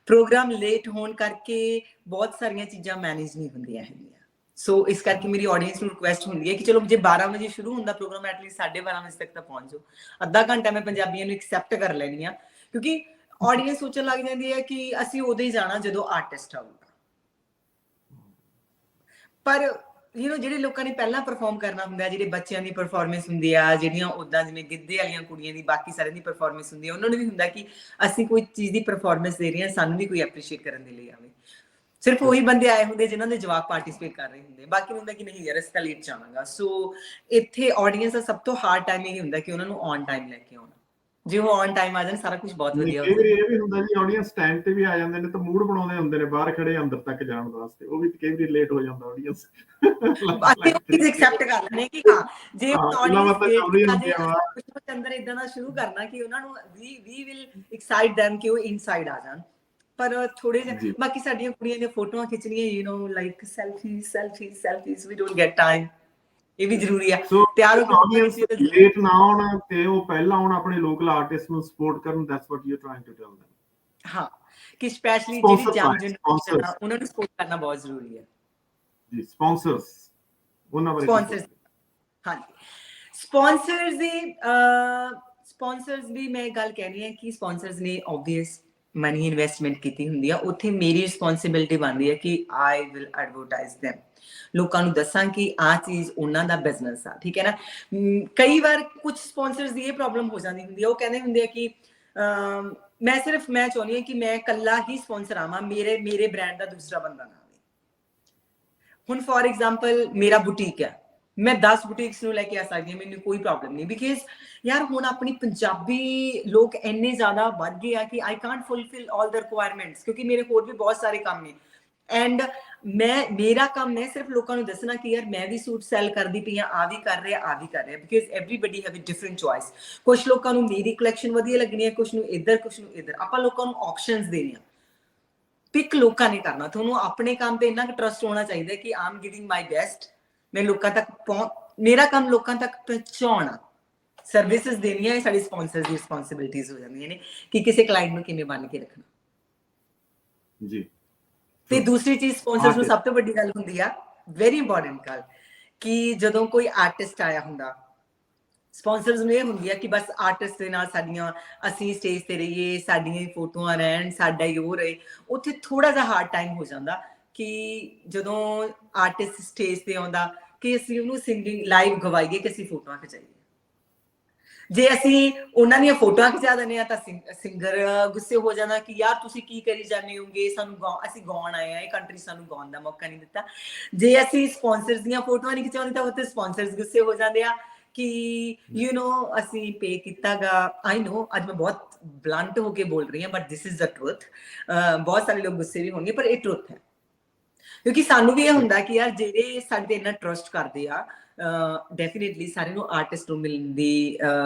ਪ੍ਰੋਗਰਾਮ ਲੇਟ ਹੋਣ ਕਰਕੇ ਬਹੁਤ ਸਾਰੀਆਂ ਚੀਜ਼ਾਂ ਮੈਨੇਜ ਨਹੀਂ ਹੁੰਦੀਆਂ ਹੈਗੀਆਂ। ਸੋ ਇਸ ਕਰਕੇ ਮੇਰੀ ਆਡੀਅנס ਨੂੰ ਰਿਕੁਐਸਟ ਹੁੰਦੀ ਹੈ ਕਿ ਚਲੋ ਜੇ 12 ਵਜੇ ਸ਼ੁਰੂ ਹੁੰਦਾ ਪ੍ਰੋਗਰਾਮ, ਐਟਲੀਸਟ 12:30 ਵਜੇ ਤੱਕ ਤਾਂ ਪਹੁੰਚ ਜਾਓ। ਅੱਧਾ ਘੰਟਾ ਮੈਂ ਪੰਜਾਬੀਆਂ ਨੂੰ ਐਕਸੈਪਟ ਕਰ ਲੈਣੀ ਆ, ਕਿਉਂਕਿ ਆਡੀਅנס ਸੋਚਣ ਲੱਗ ਜਾਂਦੀ ਹੈ ਕਿ ਅਸੀਂ ਉਦੋਂ ਹੀ ਜਾਣਾ ਜਦੋਂ ਆਰਟਿਸਟ ਆਊਗਾ। ਪਰ ਯੂ ਨੋ ਜਿਹੜੇ ਲੋਕਾਂ ਨੇ ਪਹਿਲਾਂ ਪਰਫਾਰਮ ਕਰਨਾ ਹੁੰਦਾ, ਜਿਹੜੇ ਬੱਚਿਆਂ ਦੀ ਪਰਫਾਰਮੈਂਸ ਹੁੰਦੀ ਆ, ਜਿਹੜੀਆਂ ਉੱਦਾਂ ਜਿਵੇਂ ਗਿੱਧੇ ਵਾਲੀਆਂ ਕੁੜੀਆਂ ਦੀ ਬਾਕੀ ਸਾਰਿਆਂ ਦੀ ਪਰਫਾਰਮੈਂਸ ਹੁੰਦੀ ਆ, ਉਹਨਾਂ ਨੂੰ ਵੀ ਹੁੰਦਾ ਕਿ ਅਸੀਂ ਕੋਈ ਚੀਜ਼ ਦੀ ਪਰਫਾਰਮੈਂਸ ਦੇ ਰਹੇ ਹਾਂ, ਸਾਨੂੰ ਵੀ ਕੋਈ ਐਪਰੀਸ਼ੀਏਟ ਕਰਨ ਦੇ ਲਈ ਆਵੇ। ਸਿਰਫ ਉਹੀ ਬੰਦੇ ਆਏ ਹੁੰਦੇ ਜਿਨ੍ਹਾਂ ਦੇ ਜਵਾਕ ਪਾਰਟਿਸਿਪੇਟ ਕਰ ਰਹੇ ਹੁੰਦੇ, ਬਾਕੀ ਹੁੰਦਾ ਕਿ ਨਹੀਂ ਯਾਰ ਅਸੀਂ ਤਾਂ ਲੇਟ ਜਾਵਾਂਗਾ। ਸੋ ਇੱਥੇ ਆਡੀਅנס ਦਾ ਸਭ ਤੋਂ ਹਾਰਡ ਟਾਈਮ ਇਹ ਹੁੰਦਾ ਕਿ ਉਹਨਾਂ ਨੂੰ ਔਨ ਟਾਈਮ ਲੈ ਕੇ ਆਉਣਾ। ਜੇ ਉਹ ਔਨ ਟਾਈਮ ਆ ਜਾਣ ਸਾਰਾ ਕੁਝ ਬਹੁਤ ਵਧੀਆ ਹੋ ਕਈ ਵਾਰੀ ਜਾਂਦਾ। ਇਹ ਵੀ ਹੁੰਦਾ ਜੀ ਆਡੀਅנס ਟਾਈਮ ਤੇ ਵੀ ਆ ਜਾਂਦੇ ਨੇ, ਤਾਂ ਮੂਡ ਬਣਾਉਂਦੇ ਹੁੰਦੇ ਨੇ ਬਾਹਰ ਖੜੇ ਅੰਦਰ ਤੱਕ ਜਾਣ ਵਾਸਤੇ, ਉਹ ਵੀ ਕਈ ਵਾਰੀ ਲੇਟ ਹੋ ਜਾਂਦਾ ਆਡੀਅנס। ਅਸੀਂ ਉਹ ਚੀਜ਼ ਐਕਸੈਪਟ ਕਰ ਲੈਂਦੇ ਕਿ ਹਾਂ ਜੇ ਆਡੀਅנס ਲੇਟ ਵੀ ਆ ਜਾਏ, ਕੁਝ ਅੰਦਰ ਇਦਾਂ ਦਾ ਸ਼ੁਰੂ ਕਰਨਾ ਕਿ ਉਹਨਾਂ ਨੂੰ ਵੀ ਵਿਲ ਐਕਸਾਈਟ them ਕਿ ਉਹ ਇਨਸਾਈਡ ਆ ਜਾਣ। ਪਰ ਥੋੜੇ ਜਿਹੇ ਬਾਕੀ ਸਾਡੀਆਂ ਕੁੜੀਆਂ ਦੀਆਂ ਫੋਟੋਆਂ ਖਿੱਚਣੀਆਂ, you know like selfies we don't get time. ਇਹ ਵੀ ਜ਼ਰੂਰੀ ਆ। ਤਿਆਰ ਹੋ ਆਡੀਅנס ਲੇਟ ਨਾ ਆਉਣ ਤੇ ਉਹ ਪਹਿਲਾਂ ਆਉਣ, ਆਪਣੇ ਲੋਕਲ ਆਰਟਿਸਟ ਨੂੰ ਸਪੋਰਟ ਕਰਨ। That's what you are trying to tell them। ਹਾਂ, ਕਿ ਸਪੈਸ਼ਲੀ ਜਿਹੜੀ ਯੰਗ ਜਨਰੇਸ਼ਨ ਆ ਉਹਨਾਂ ਨੂੰ ਸਪੋਰਟ ਕਰਨਾ ਬਹੁਤ ਜ਼ਰੂਰੀ ਹੈ ਜੀ। ਸਪੌਂਸਰਸ, ਉਹਨਾਂ ਬਾਰੇ ਸਪੌਂਸਰਸ, ਹਾਂਜੀ ਸਪੌਂਸਰਸ ਵੀ ਮੈਂ ਗੱਲ ਕਹਿਣੀ ਹੈ ਕਿ ਸਪੌਂਸਰਸ ਨੇ ਆਬਵੀਅਸ ਮਨੀ ਇਨਵੈਸਟਮੈਂਟ ਕੀਤੀ ਹੁੰਦੀ ਆ। ਉੱਥੇ ਮੇਰੀ ਰਿਸਪੌਂਸਿਬਿਲਿਟੀ ਬਣਦੀ ਹੈ ਕਿ ਆਈ ਵਿਲ ਐਡਵਰਟਾਈਜ਼ them, ਲੋਕਾਂ ਨੂੰ ਦੱਸਾਂ ਕਿ ਆਹ ਚੀਜ਼ ਉਹਨਾਂ ਦਾ ਬਿਜ਼ਨਸ ਆ। ਠੀਕ ਹੈ ਨਾ। ਕਈ ਵਾਰ ਕੁਝ ਸਪੌਂਸਰਸ ਦੀ ਇਹ ਪ੍ਰੋਬਲਮ ਹੋ ਜਾਂਦੀ ਹੁੰਦੀ ਆ, ਉਹ ਕਹਿੰਦੇ ਹੁੰਦੇ ਆ ਕਿ ਮੈਂ ਚਾਹੁੰਦੀ ਹਾਂ ਕਿ ਮੈਂ ਇਕੱਲਾ ਹੀ ਸਪੌਂਸਰ ਆਵਾਂ, ਮੇਰੇ ਬ੍ਰਾਂਡ ਦਾ ਦੂਸਰਾ ਬੰਦਾ ਨਾ ਆਵੇ। ਹੁਣ ਫੋਰ ਐਗਜ਼ਾਮਪਲ ਮੇਰਾ ਬੁਟੀਕ ਹੈ, ਮੈਂ 10 ਬੁਟੀਕਸ ਨੂੰ ਲੈ ਕੇ ਆ ਸਕਦੀ ਹਾਂ, ਮੈਨੂੰ ਕੋਈ ਪ੍ਰੋਬਲਮ ਨਹੀਂ। ਬਿਕਾਜ਼ ਯਾਰ ਹੁਣ ਆਪਣੀ ਪੰਜਾਬੀ ਲੋਕ ਇੰਨੇ ਜ਼ਿਆਦਾ ਵੱਧ ਗਏ ਆ ਕਿ I can't fulfil all the requirements, ਕਿਉਂਕਿ ਮੇਰੇ ਹੋਰ ਵੀ ਬਹੁਤ ਸਾਰੇ ਕੰਮ ਨੇ। ਐਂਡ ਮੇਰਾ ਕੰਮ ਹੈ ਸਿਰਫ ਲੋਕਾਂ ਨੂੰ ਦੱਸਣਾ ਕਿ ਯਾਰ ਮੈਂ ਵੀ ਸੂਟ ਸੈਲ ਕਰਦੀ ਪਈ ਹਾਂ, ਆ ਵੀ ਕਰ ਰਿਹਾ because everybody have a different choice. ਕੁਛ ਲੋਕਾਂ ਨੂੰ ਮੇਰੀ ਕਲੈਕਸ਼ਨ ਵਧੀਆ ਲੱਗਣੀ ਹੈ, ਕੁਛ ਨੂੰ ਇੱਧਰ, ਕੁਛ ਨੂੰ ਇੱਧਰ। ਆਪਾਂ ਲੋਕਾਂ ਨੂੰ ਆਪਸ਼ਨਸ ਦੇਣੀਆਂ, ਪਿਕ ਲੋਕਾਂ ਨੇ ਕਰਨਾ। ਤੁਹਾਨੂੰ ਆਪਣੇ ਕੰਮ ਤੇ ਇੰਨਾ ਕੁ ਟਰਸਟ ਹੋਣਾ ਚਾਹੀਦਾ ਕਿ ਆਮ ਗਿਵਿੰਗ ਮਾਈ ਬੈਸਟ। ਮੈਂ ਲੋਕਾਂ ਤੱਕ ਮੇਰਾ ਕੰਮ ਲੋਕਾਂ ਤੱਕ ਪਹੁੰਚਾਉਣਾ, ਸਰਵਿਸਿਜ਼ ਦੇਣੀਆਂ। ਇਹ ਸਾਡੀ ਸਪੌਂਸਰ ਦੀ ਰਿਸਪੌਂਸਿਬਿਲਿਟੀਜ਼ ਹੋ ਜਾਂਦੀਆਂ ਨੇ ਕਿ ਕਿਸੇ ਕਲਾਇੰਟ ਨੂੰ ਕਿਵੇਂ ਬਣ ਕੇ ਰੱਖਣਾ। ਜੀ। ਤੇ ਦੂਸਰੀ ਚੀਜ਼ ਸਪਾਂਸਰਸ ਨੂੰ ਸਭ ਤੋਂ ਵੱਡੀ ਗੱਲ ਹੁੰਦੀ ਆ, ਵੈਰੀ ਇੰਪੋਰਟੈਂਟ ਗੱਲ, ਕਿ ਜਦੋਂ ਕੋਈ ਆਰਟਿਸਟ ਆਇਆ ਹੁੰਦਾ, ਸਪਾਂਸਰਸ ਨੂੰ ਇਹ ਹੁੰਦੀ ਆ ਕਿ ਬਸ ਆਰਟਿਸਟ ਦੇ ਨਾਲ ਸਾਡੀਆਂ, ਅਸੀਂ ਸਟੇਜ ਤੇ ਰਹੀਏ, ਸਾਡੀਆਂ ਹੀ ਫੋਟੋਆਂ ਰਹਿਣ, ਸਾਡਾ ਹੀ ਉਹ ਰਹੇ। ਉੱਥੇ ਥੋੜਾ ਜਿਹਾ ਹਾਰਡ ਟਾਈਮ ਹੋ ਜਾਂਦਾ ਕਿ ਜਦੋਂ ਆਰਟਿਸਟ ਸਟੇਜ ਤੇ ਆਉਂਦਾ ਕਿ ਅਸੀਂ ਉਹਨੂੰ ਸਿੰਗਿੰਗ ਲਾਈਵ ਗਵਾਈਏ ਕਿ ਅਸੀਂ ਫੋਟੋਆਂ ਖਿਚਾਈਏ। ਜੇ ਅਸੀਂ ਉਹਨਾਂ ਦੀਆਂ ਫੋਟੋਆਂ ਖਿਚਾ ਦਿੰਦੇ ਆ ਤਾਂ ਸਿੰਗਰ ਗੁੱਸੇ ਹੋ ਜਾਂਦਾ ਕਿ ਯਾਰ ਤੁਸੀਂ ਕੀ ਕਰੀ ਜਾਂਦੇ ਹੋਗੇ, ਸਾਨੂੰ ਅਸੀਂ ਗਾਉਣ ਆਏ ਆ, ਇਹ ਕੰਟਰੀ ਸਾਨੂੰ ਗਾਉਣ ਦਾ ਮੌਕਾ ਨਹੀਂ ਦਿੱਤਾ। ਜੇ ਅਸੀਂ ਸਪਾਂਸਰਸ ਦੀਆਂ ਫੋਟੋਆਂ ਨਹੀਂ ਖਿਚਾਉਂਦੇ ਤਾਂ ਉੱਥੇ ਸਪਾਂਸਰਸ ਗੁੱਸੇ ਹੋ ਜਾਂਦੇ ਆ ਕਿ ਯੂ ਨੋ ਅਸੀਂ ਪੇ ਕੀਤਾਗਾ। ਆਈ ਨੋ ਅੱਜ ਮੈਂ ਬਹੁਤ ਬਲੰਟ ਹੋ ਕੇ ਬੋਲ ਰਹੀ ਹਾਂ, but this is the truth. ਬਹੁਤ ਸਾਰੇ ਲੋਕ ਗੁੱਸੇ ਵੀ ਹੋਣਗੇ ਪਰ ਇਹ ਟਰੂਥ ਹੈ, ਕਿਉਂਕਿ ਸਾਨੂੰ ਵੀ ਇਹ ਹੁੰਦਾ ਕਿ ਯਾਰ ਜਿਹੜੇ ਸਾਡੇ ਤੇ ਇੰਨਾ ਟਰਸਟ ਕਰਦੇ ਆ, ਡੈਫੀਨੇਟਲੀ ਸਾਰਿਆਂ ਨੂੰ ਆਰਟਿਸਟ ਨੂੰ ਮਿਲਣ ਦੀ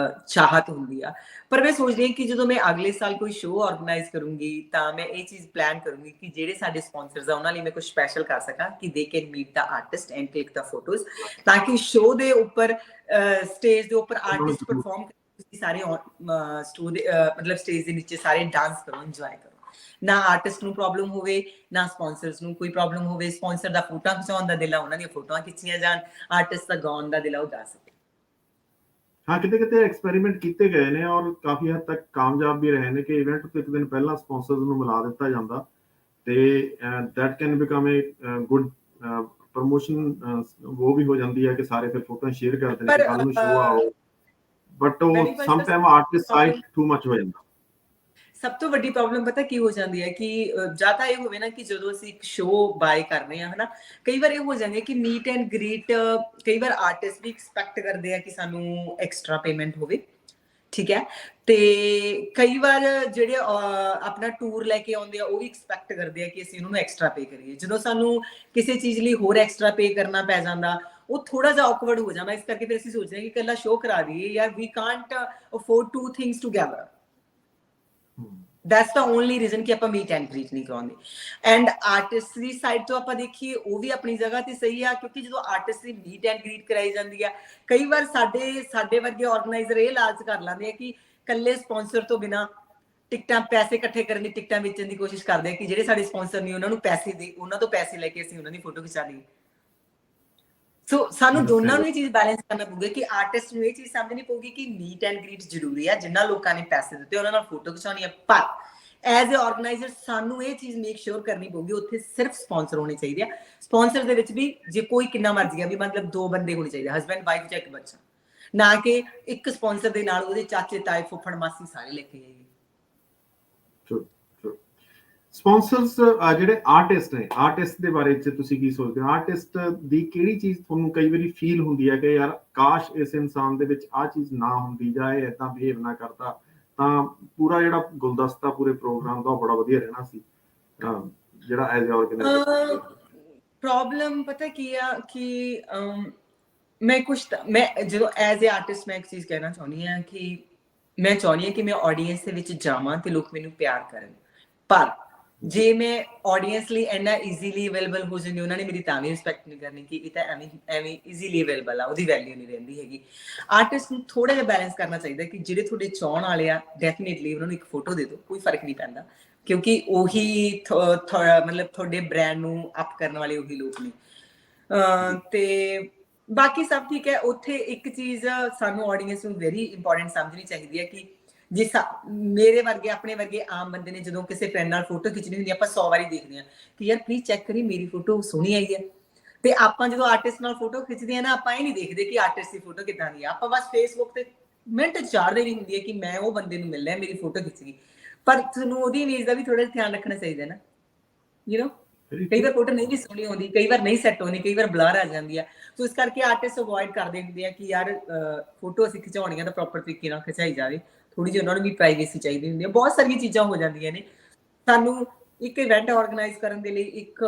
ਚਾਹਤ ਹੁੰਦੀ ਆ। ਪਰ ਮੈਂ ਸੋਚਦੀ ਹਾਂ ਕਿ ਜਦੋਂ ਮੈਂ ਅਗਲੇ ਸਾਲ ਕੋਈ ਸ਼ੋਅ ਆਰਗੇਨਾਈਜ਼ ਕਰੂੰਗੀ ਤਾਂ ਮੈਂ ਇਹ ਚੀਜ਼ ਪਲਾਨ ਕਰੂੰਗੀ ਕਿ ਜਿਹੜੇ ਸਾਡੇ ਸਪਾਂਸਰਸ ਆ ਉਹਨਾਂ ਲਈ ਮੈਂ ਕੁਝ ਸਪੈਸ਼ਲ ਕਰ ਸਕਾਂ ਕਿ they can meet the artist and click the photos, ਤਾਂ ਕਿ ਸ਼ੋਅ ਦੇ ਉੱਪਰ ਸਟੇਜ ਦੇ ਉੱਪਰ ਆਰਟਿਸਟ ਪਰਫਾਰਮ ਤੁਸੀਂ ਸਾਰੇ ਮਤਲਬ ਸਟੇਜ ਦੇ ਨੀਚੇ ਸਾਰੇ ਡਾਂਸ ਕਰੋ, ਇੰਜੋਏ ਕਰੋ। ਨਾ ਆਰਟਿਸਟ ਨੂੰ ਪ੍ਰੋਬਲਮ ਹੋਵੇ, ਨਾ ਸਪਾਂਸਰਸ ਨੂੰ ਕੋਈ ਪ੍ਰੋਬਲਮ ਹੋਵੇ। ਸਪਾਂਸਰ ਦਾ ਫੋਟੋਆਂ ਖਿਚਾਉਣ ਦਾ ਦਿਲ ਆ, ਉਹਨਾਂ ਦੀਆਂ ਫੋਟੋਆਂ ਖਿੱਚੀਆਂ ਜਾਣ, ਆਰਟਿਸਟ ਦਾ ਗਾਉਣ ਦਾ ਦਿਲ ਆ, ਉਹ ਗਾ ਸਕੇ। ਹਾਂ, ਕਿਤੇ ਕਿਤੇ ਐਕਸਪੈਰੀਮੈਂਟ ਕੀਤੇ ਗਏ ਨੇ ਔਰ ਕਾਫੀ ਹੱਦ ਤੱਕ ਕਾਮਯਾਬ ਵੀ ਰਹੇ ਨੇ ਕਿ ਇਵੈਂਟ ਤੋਂ ਇੱਕ ਦਿਨ ਪਹਿਲਾਂ ਸਪਾਂਸਰਸ ਨੂੰ ਮਿਲਾ ਦਿੱਤਾ ਜਾਂਦਾ ਤੇ that can become A good promotion. ਉਹ ਵੀ ਹੋ ਜਾਂਦੀ ਹੈ ਕਿ ਸਾਰੇ ਫਿਰ ਫੋਟੋਆਂ ਸ਼ੇਅਰ ਕਰਦੇ ਨੇ ਕਿ ਕੱਲ ਨੂੰ ਸ਼ੋਅ ਆਓ, ਬਟ ਉਹ some time artist side too much ਹੋ ਜਾਂਦਾ। ਸਭ ਤੋਂ ਵੱਡੀ ਪ੍ਰੋਬਲਮ ਪਤਾ ਕੀ ਹੋ ਜਾਂਦੀ ਹੈ ਕਿ ਜਾਂ ਤਾਂ ਇਹ ਹੋਵੇ ਨਾ ਕਿ ਜਦੋਂ ਅਸੀਂ ਇੱਕ ਸ਼ੋਅ ਬਾਏ ਕਰ ਰਹੇ ਹਾਂ, ਹਨਾ, ਕਈ ਵਾਰ ਇਹ ਹੋ ਜਾਂਦੀ ਹੈ ਕਿ ਮੀਟ ਐਂਡ ਗ੍ਰੀਟ, ਕਈ ਵਾਰ ਆਰਟਿਸਟ ਵੀ ਐਕਸਪੈਕਟ ਕਰਦੇ ਆ ਕਿ ਸਾਨੂੰ ਐਕਸਟਰਾ ਪੇਮੈਂਟ ਹੋਵੇ, ਠੀਕ ਹੈ। ਤੇ ਕਈ ਵਾਰ ਜਿਹੜੇ ਆਪਣਾ ਟੂਰ ਲੈ ਕੇ ਆਉਂਦੇ ਆ ਉਹ ਵੀ ਐਕਸਪੈਕਟ ਕਰਦੇ ਆ ਕਿ ਅਸੀਂ ਉਹਨਾਂ ਨੂੰ ਐਕਸਟਰਾ ਪੇ ਕਰੀਏ। ਜਦੋਂ ਸਾਨੂੰ ਕਿਸੇ ਚੀਜ਼ ਲਈ ਹੋਰ ਐਕਸਟਰਾ ਪੇ ਕਰਨਾ ਪੈ ਜਾਂਦਾ, ਉਹ ਥੋੜਾ ਜਿਹਾ ਔਕਵਰਡ ਹੋ ਜਾਂਦਾ। ਇਸ ਕਰਕੇ ਫਿਰ ਅਸੀਂ ਸੋਚਦੇ ਹਾਂ ਕਿ ਇਕੱਲਾ ਸ਼ੋਅ ਕਰਾ ਦਈਏ, ਯਾਰ we can't afford to things together. That's the only reason ਕਿ ਆਪਾਂ ਮੀਟ ਐਂਡ ਗ੍ਰੀਟ ਨਹੀਂ ਕਰਾਉਂਦੇ। ਐਂਡ ਆਰਟਿਸਟ ਦੀ ਸਾਈਡ ਤੋਂ ਆਪਾਂ ਦੇਖੀਏ, ਉਹ ਵੀ ਆਪਣੀ ਜਗ੍ਹਾ ਤੇ ਸਹੀ ਆ, ਕਿਉਂਕਿ ਜਦੋਂ artist the meat and greet ਕਰਾਈ ਜਾਂਦੀ ਆ, ਕਈ ਵਾਰ ਸਾਡੇ ਵਰਗੇ ਆਰਗੇਨਾਈਜ਼ਰ ਇਹ ਲਾਲਚ ਕਰ ਲੈਂਦੇ ਆ ਕਿ ਕੱਲੇ ਸਪਾਂਸਰ ਤੋਂ ਬਿਨਾਂ ਟਿਕਟਾਂ, ਪੈਸੇ ਇਕੱਠੇ ਕਰਨ ਦੀ, ਟਿਕਟਾਂ ਵੇਚਣ ਦੀ ਕੋਸ਼ਿਸ਼ ਕਰਦੇ ਆ ਕਿ ਜਿਹੜੇ ਸਾਡੇ ਸਪਾਂਸਰ ਨਹੀਂ ਉਹਨਾਂ ਨੂੰ ਪੈਸੇ ਦੇ, ਉਹਨਾਂ ਤੋਂ ਪੈਸੇ ਲੈ ਕੇ ਅਸੀਂ ਉਹਨਾਂ ਦੀ ਫੋਟੋ ਖਿਚਾ ਲਈਏ। ਸੋ ਸਾਨੂੰ ਦੋਨਾਂ ਨੂੰ ਇਹ ਚੀਜ਼ ਬੈਲੈਂਸ ਕਰਨਾ ਪਊਗਾ ਕਿ ਆਰਟਿਸਟ ਨੂੰ ਇਹ ਚੀਜ਼ ਸਮਝਣੀ ਪਊਗੀ ਕਿ ਮੀਟ ਐਂਡ ਗ੍ਰੀਟ ਜ਼ਰੂਰੀ ਆ, ਜਿੰਨਾ ਲੋਕਾਂ ਨੇ ਪੈਸੇ ਦਿੱਤੇ ਉਹਨਾਂ ਨਾਲ ਫੋਟੋ ਖਿਚਾਉਣੀ ਆ, ਪਰ ਐਜ਼ ਏ ਆਰਗੇਨਾਈਜ਼ਰ ਸਾਨੂੰ ਇਹ ਚੀਜ਼ ਮੇਕ ਸ਼ੋਰ ਕਰਨੀ ਪਊਗੀ ਉੱਥੇ ਸਿਰਫ ਸਪਾਂਸਰ ਹੋਣੇ ਚਾਹੀਦੇ ਆ। ਸਪਾਂਸਰ ਦੇ ਵਿੱਚ ਵੀ ਜੇ ਕੋਈ ਕਿੰਨਾ ਮਰਜ਼ੀ ਆ, ਵੀ ਮਤਲਬ 2 ਬੰਦੇ ਹੋਣੇ ਚਾਹੀਦੇ, ਹਸਬੈਂਡ ਵਾਈਫ ਜਾਂ ਇੱਕ ਬੱਚਾ, ਨਾ ਕਿ ਇੱਕ ਸਪਾਂਸਰ ਦੇ ਨਾਲ ਉਹਦੇ ਚਾਚੇ ਤਾਏ ਫੁੱਫੜ ਮਾਸੀ ਸਾਰੇ ਲੈ ਕੇ ਜਾਈਏ। ਸਪਾਂਸਰਸ ਜਿਹੜੇ ਆਰਟਿਸਟ ਨੇ, ਆਰਟਿਸਟ ਦੇ ਬਾਰੇ ਚ ਤੁਸੀਂ ਕੀ ਸੋਚਦੇ ਹੋ? ਆਰਟਿਸਟ ਦੀ ਕਿਹੜੀ ਚੀਜ਼ ਤੁਹਾਨੂੰ ਕਈ ਵਾਰੀ ਫੀਲ ਹੁੰਦੀ ਹੈ ਕਿ ਯਾਰ ਕਾਸ਼ ਇਸ ਇਨਸਾਨ ਦੇ ਵਿੱਚ ਆਹ ਚੀਜ਼ ਨਾ ਹੁੰਦੀ ਜਾਂ ਇਹ ਏਦਾਂ ਬਿਹੇਵ ਨਾ ਕਰਦਾ ਤਾਂ ਪੂਰਾ ਜਿਹੜਾ ਗੁਲਦਸਤਾ ਪੂਰੇ ਪ੍ਰੋਗਰਾਮ ਦਾ ਉਹ ਬੜਾ ਵਧੀਆ ਰਹਿਣਾ ਸੀ, ਜਿਹੜਾ ਐਜ਼ ਅ ਆਰਗੇਨਾਈਜ਼ਰ? ਪ੍ਰੋਬਲਮ ਪਤਾ ਕੀ ਆ ਕਿ ਮੈਂ ਜਦੋਂ ਐਜ਼ ਅ ਆਰਟਿਸਟ ਮੈਂ ਇੱਕ ਚੀਜ਼ ਕਹਿਣਾ ਚਾਹੁੰਦੀ ਹਾਂ ਕਿ ਮੈਂ ਚਾਹੁੰਦੀ ਹਾਂ ਕਿ ਮੈਂ ਆਡੀਅנס ਦੇ ਵਿੱਚ ਜਾਵਾਂ ਤੇ ਲੋਕ ਮੈਨੂੰ ਪਿਆਰ ਕਰਨ, ਪਰ ਜੇ ਮੈਂ ਆਡੀਅנס ਲਈ ਇੰਨਾ ਈਜ਼ੀਲੀ ਅਵੇਲੇਬਲ ਹੋ ਜਾਂਦੀ, ਉਹਨਾਂ ਨੇ ਮੇਰੀ ਤਾਂ ਵੀ ਰਿਸਪੈਕਟ ਨਹੀਂ ਕਰਨੀ ਕਿ ਇਹ ਤਾਂ ਐਵੇਂ ਈਜ਼ੀਲੀ ਅਵੇਲੇਬਲ ਆ, ਉਹਦੀ ਵੈਲਿਊ ਨਹੀਂ ਰਹਿੰਦੀ ਹੈਗੀ। ਆਰਟਿਸਟ ਨੂੰ ਥੋੜਾ ਜਿਹਾ ਬੈਲੈਂਸ ਕਰਨਾ ਚਾਹੀਦਾ ਕਿ ਜਿਹੜੇ ਤੁਹਾਡੇ ਚਾਹਣ ਵਾਲੇ ਆ, ਡੈਫੀਨੇਟਲੀ ਉਹਨਾਂ ਨੂੰ ਇੱਕ ਫੋਟੋ ਦੇ ਦਿਓ, ਕੋਈ ਫਰਕ ਨਹੀਂ ਪੈਂਦਾ, ਕਿਉਂਕਿ ਉਹੀ ਮਤਲਬ ਤੁਹਾਡੇ ਬ੍ਰਾਂਡ ਨੂੰ ਅਪ ਕਰਨ ਵਾਲੇ ਉਹੀ ਲੋਕ ਨੇ। ਤੇ ਬਾਕੀ ਸਭ ਠੀਕ ਹੈ। ਉੱਥੇ ਇੱਕ ਚੀਜ਼ ਸਾਨੂੰ ਆਡੀਅנס ਨੂੰ ਵੈਰੀ ਇੰਪੋਰਟੈਂਟ ਸਮਝਣੀ ਚਾਹੀਦੀ ਹੈ ਕਿ ਜੇ ਮੇਰੇ ਵਰਗੇ, ਆਪਣੇ ਵਰਗੇ ਆਮ ਬੰਦੇ ਨੇ ਜਦੋਂ ਕਿਸੇ ਫਰੈਂਡ ਨਾਲ ਫੋਟੋ ਖਿੱਚਣੀ ਹੁੰਦੀ, ਆਪਾਂ 100 ਵਾਰੀ ਦੇਖਦੇ ਹਾਂ ਕਿ ਯਾਰ ਪਲੀਜ਼ ਚੈੱਕ ਕਰੀ ਮੇਰੀ ਫੋਟੋ ਸੋਹਣੀ ਆਈ ਹੈ। ਤੇ ਆਪਾਂ ਜਦੋਂ ਆਰਟਿਸਟ ਨਾਲ ਫੋਟੋ ਖਿੱਚਦੇ ਆ ਨਾ, ਆਪਾਂ ਇਹ ਨਹੀਂ ਦੇਖਦੇ ਕਿ ਆਰਟਿਸਟ ਦੀ ਫੋਟੋ ਕਿੱਦਾਂ ਦੀ ਆ, ਆਪਾਂ ਬਸ ਫੇਸਬੁੱਕ ਤੇ ਮਿੰਟ ਚਾੜ ਦੇਣੀ ਹੁੰਦੀ ਹੈ ਕਿ ਮੈਂ ਉਹ ਬੰਦੇ ਨੂੰ ਮਿਲਣਾ, ਮੇਰੀ ਫੋਟੋ ਖਿੱਚ ਗਈ। ਪਰ ਤੁਹਾਨੂੰ ਉਹਦੀ ਇਮੇਜ ਦਾ ਵੀ ਥੋੜਾ ਜਿਹਾ ਧਿਆਨ ਰੱਖਣਾ ਚਾਹੀਦਾ ਨਾ, ਯੂ ਨੋ। ਕਈ ਵਾਰ ਫੋਟੋ ਨਹੀਂ ਵੀ ਸੋਹਣੀ ਆਉਂਦੀ, ਕਈ ਵਾਰ ਨਹੀਂ ਸੈੱਟ ਹੁੰਦੀ, ਕਈ ਵਾਰ ਬਲਰ ਆ ਜਾਂਦੀ ਆ। ਸੋ ਇਸ ਕਰਕੇ ਆਰਟਿਸਟ ਅਵੋਇਡ ਕਰਦੇ ਹੁੰਦੇ ਆ ਕਿ ਯਾਰ ਫੋਟੋ ਅਸੀਂ ਖਿਚਾਉਣੀ ਆ ਤਾਂ ਪ੍ਰੋਪਰ ਤਰੀਕੇ ਨਾਲ ਖਿਚਾਈ ਜਾਵੇ, ਥੋੜੀ ਜਿਹੀ ਉਹਨਾਂ ਨੂੰ ਵੀ ਪ੍ਰਾਈਵੇਸੀ ਚਾਹੀਦੀ ਹੁੰਦੀ ਹੈ। ਬਹੁਤ ਸਾਰੀਆਂ ਚੀਜ਼ਾਂ ਹੋ ਜਾਂਦੀਆਂ ਨੇ। ਸਾਨੂੰ ਇੱਕ ਇਵੈਂਟ ਆਰਗੇਨਾਈਜ਼ ਕਰਨ ਦੇ ਲਈ ਇੱਕ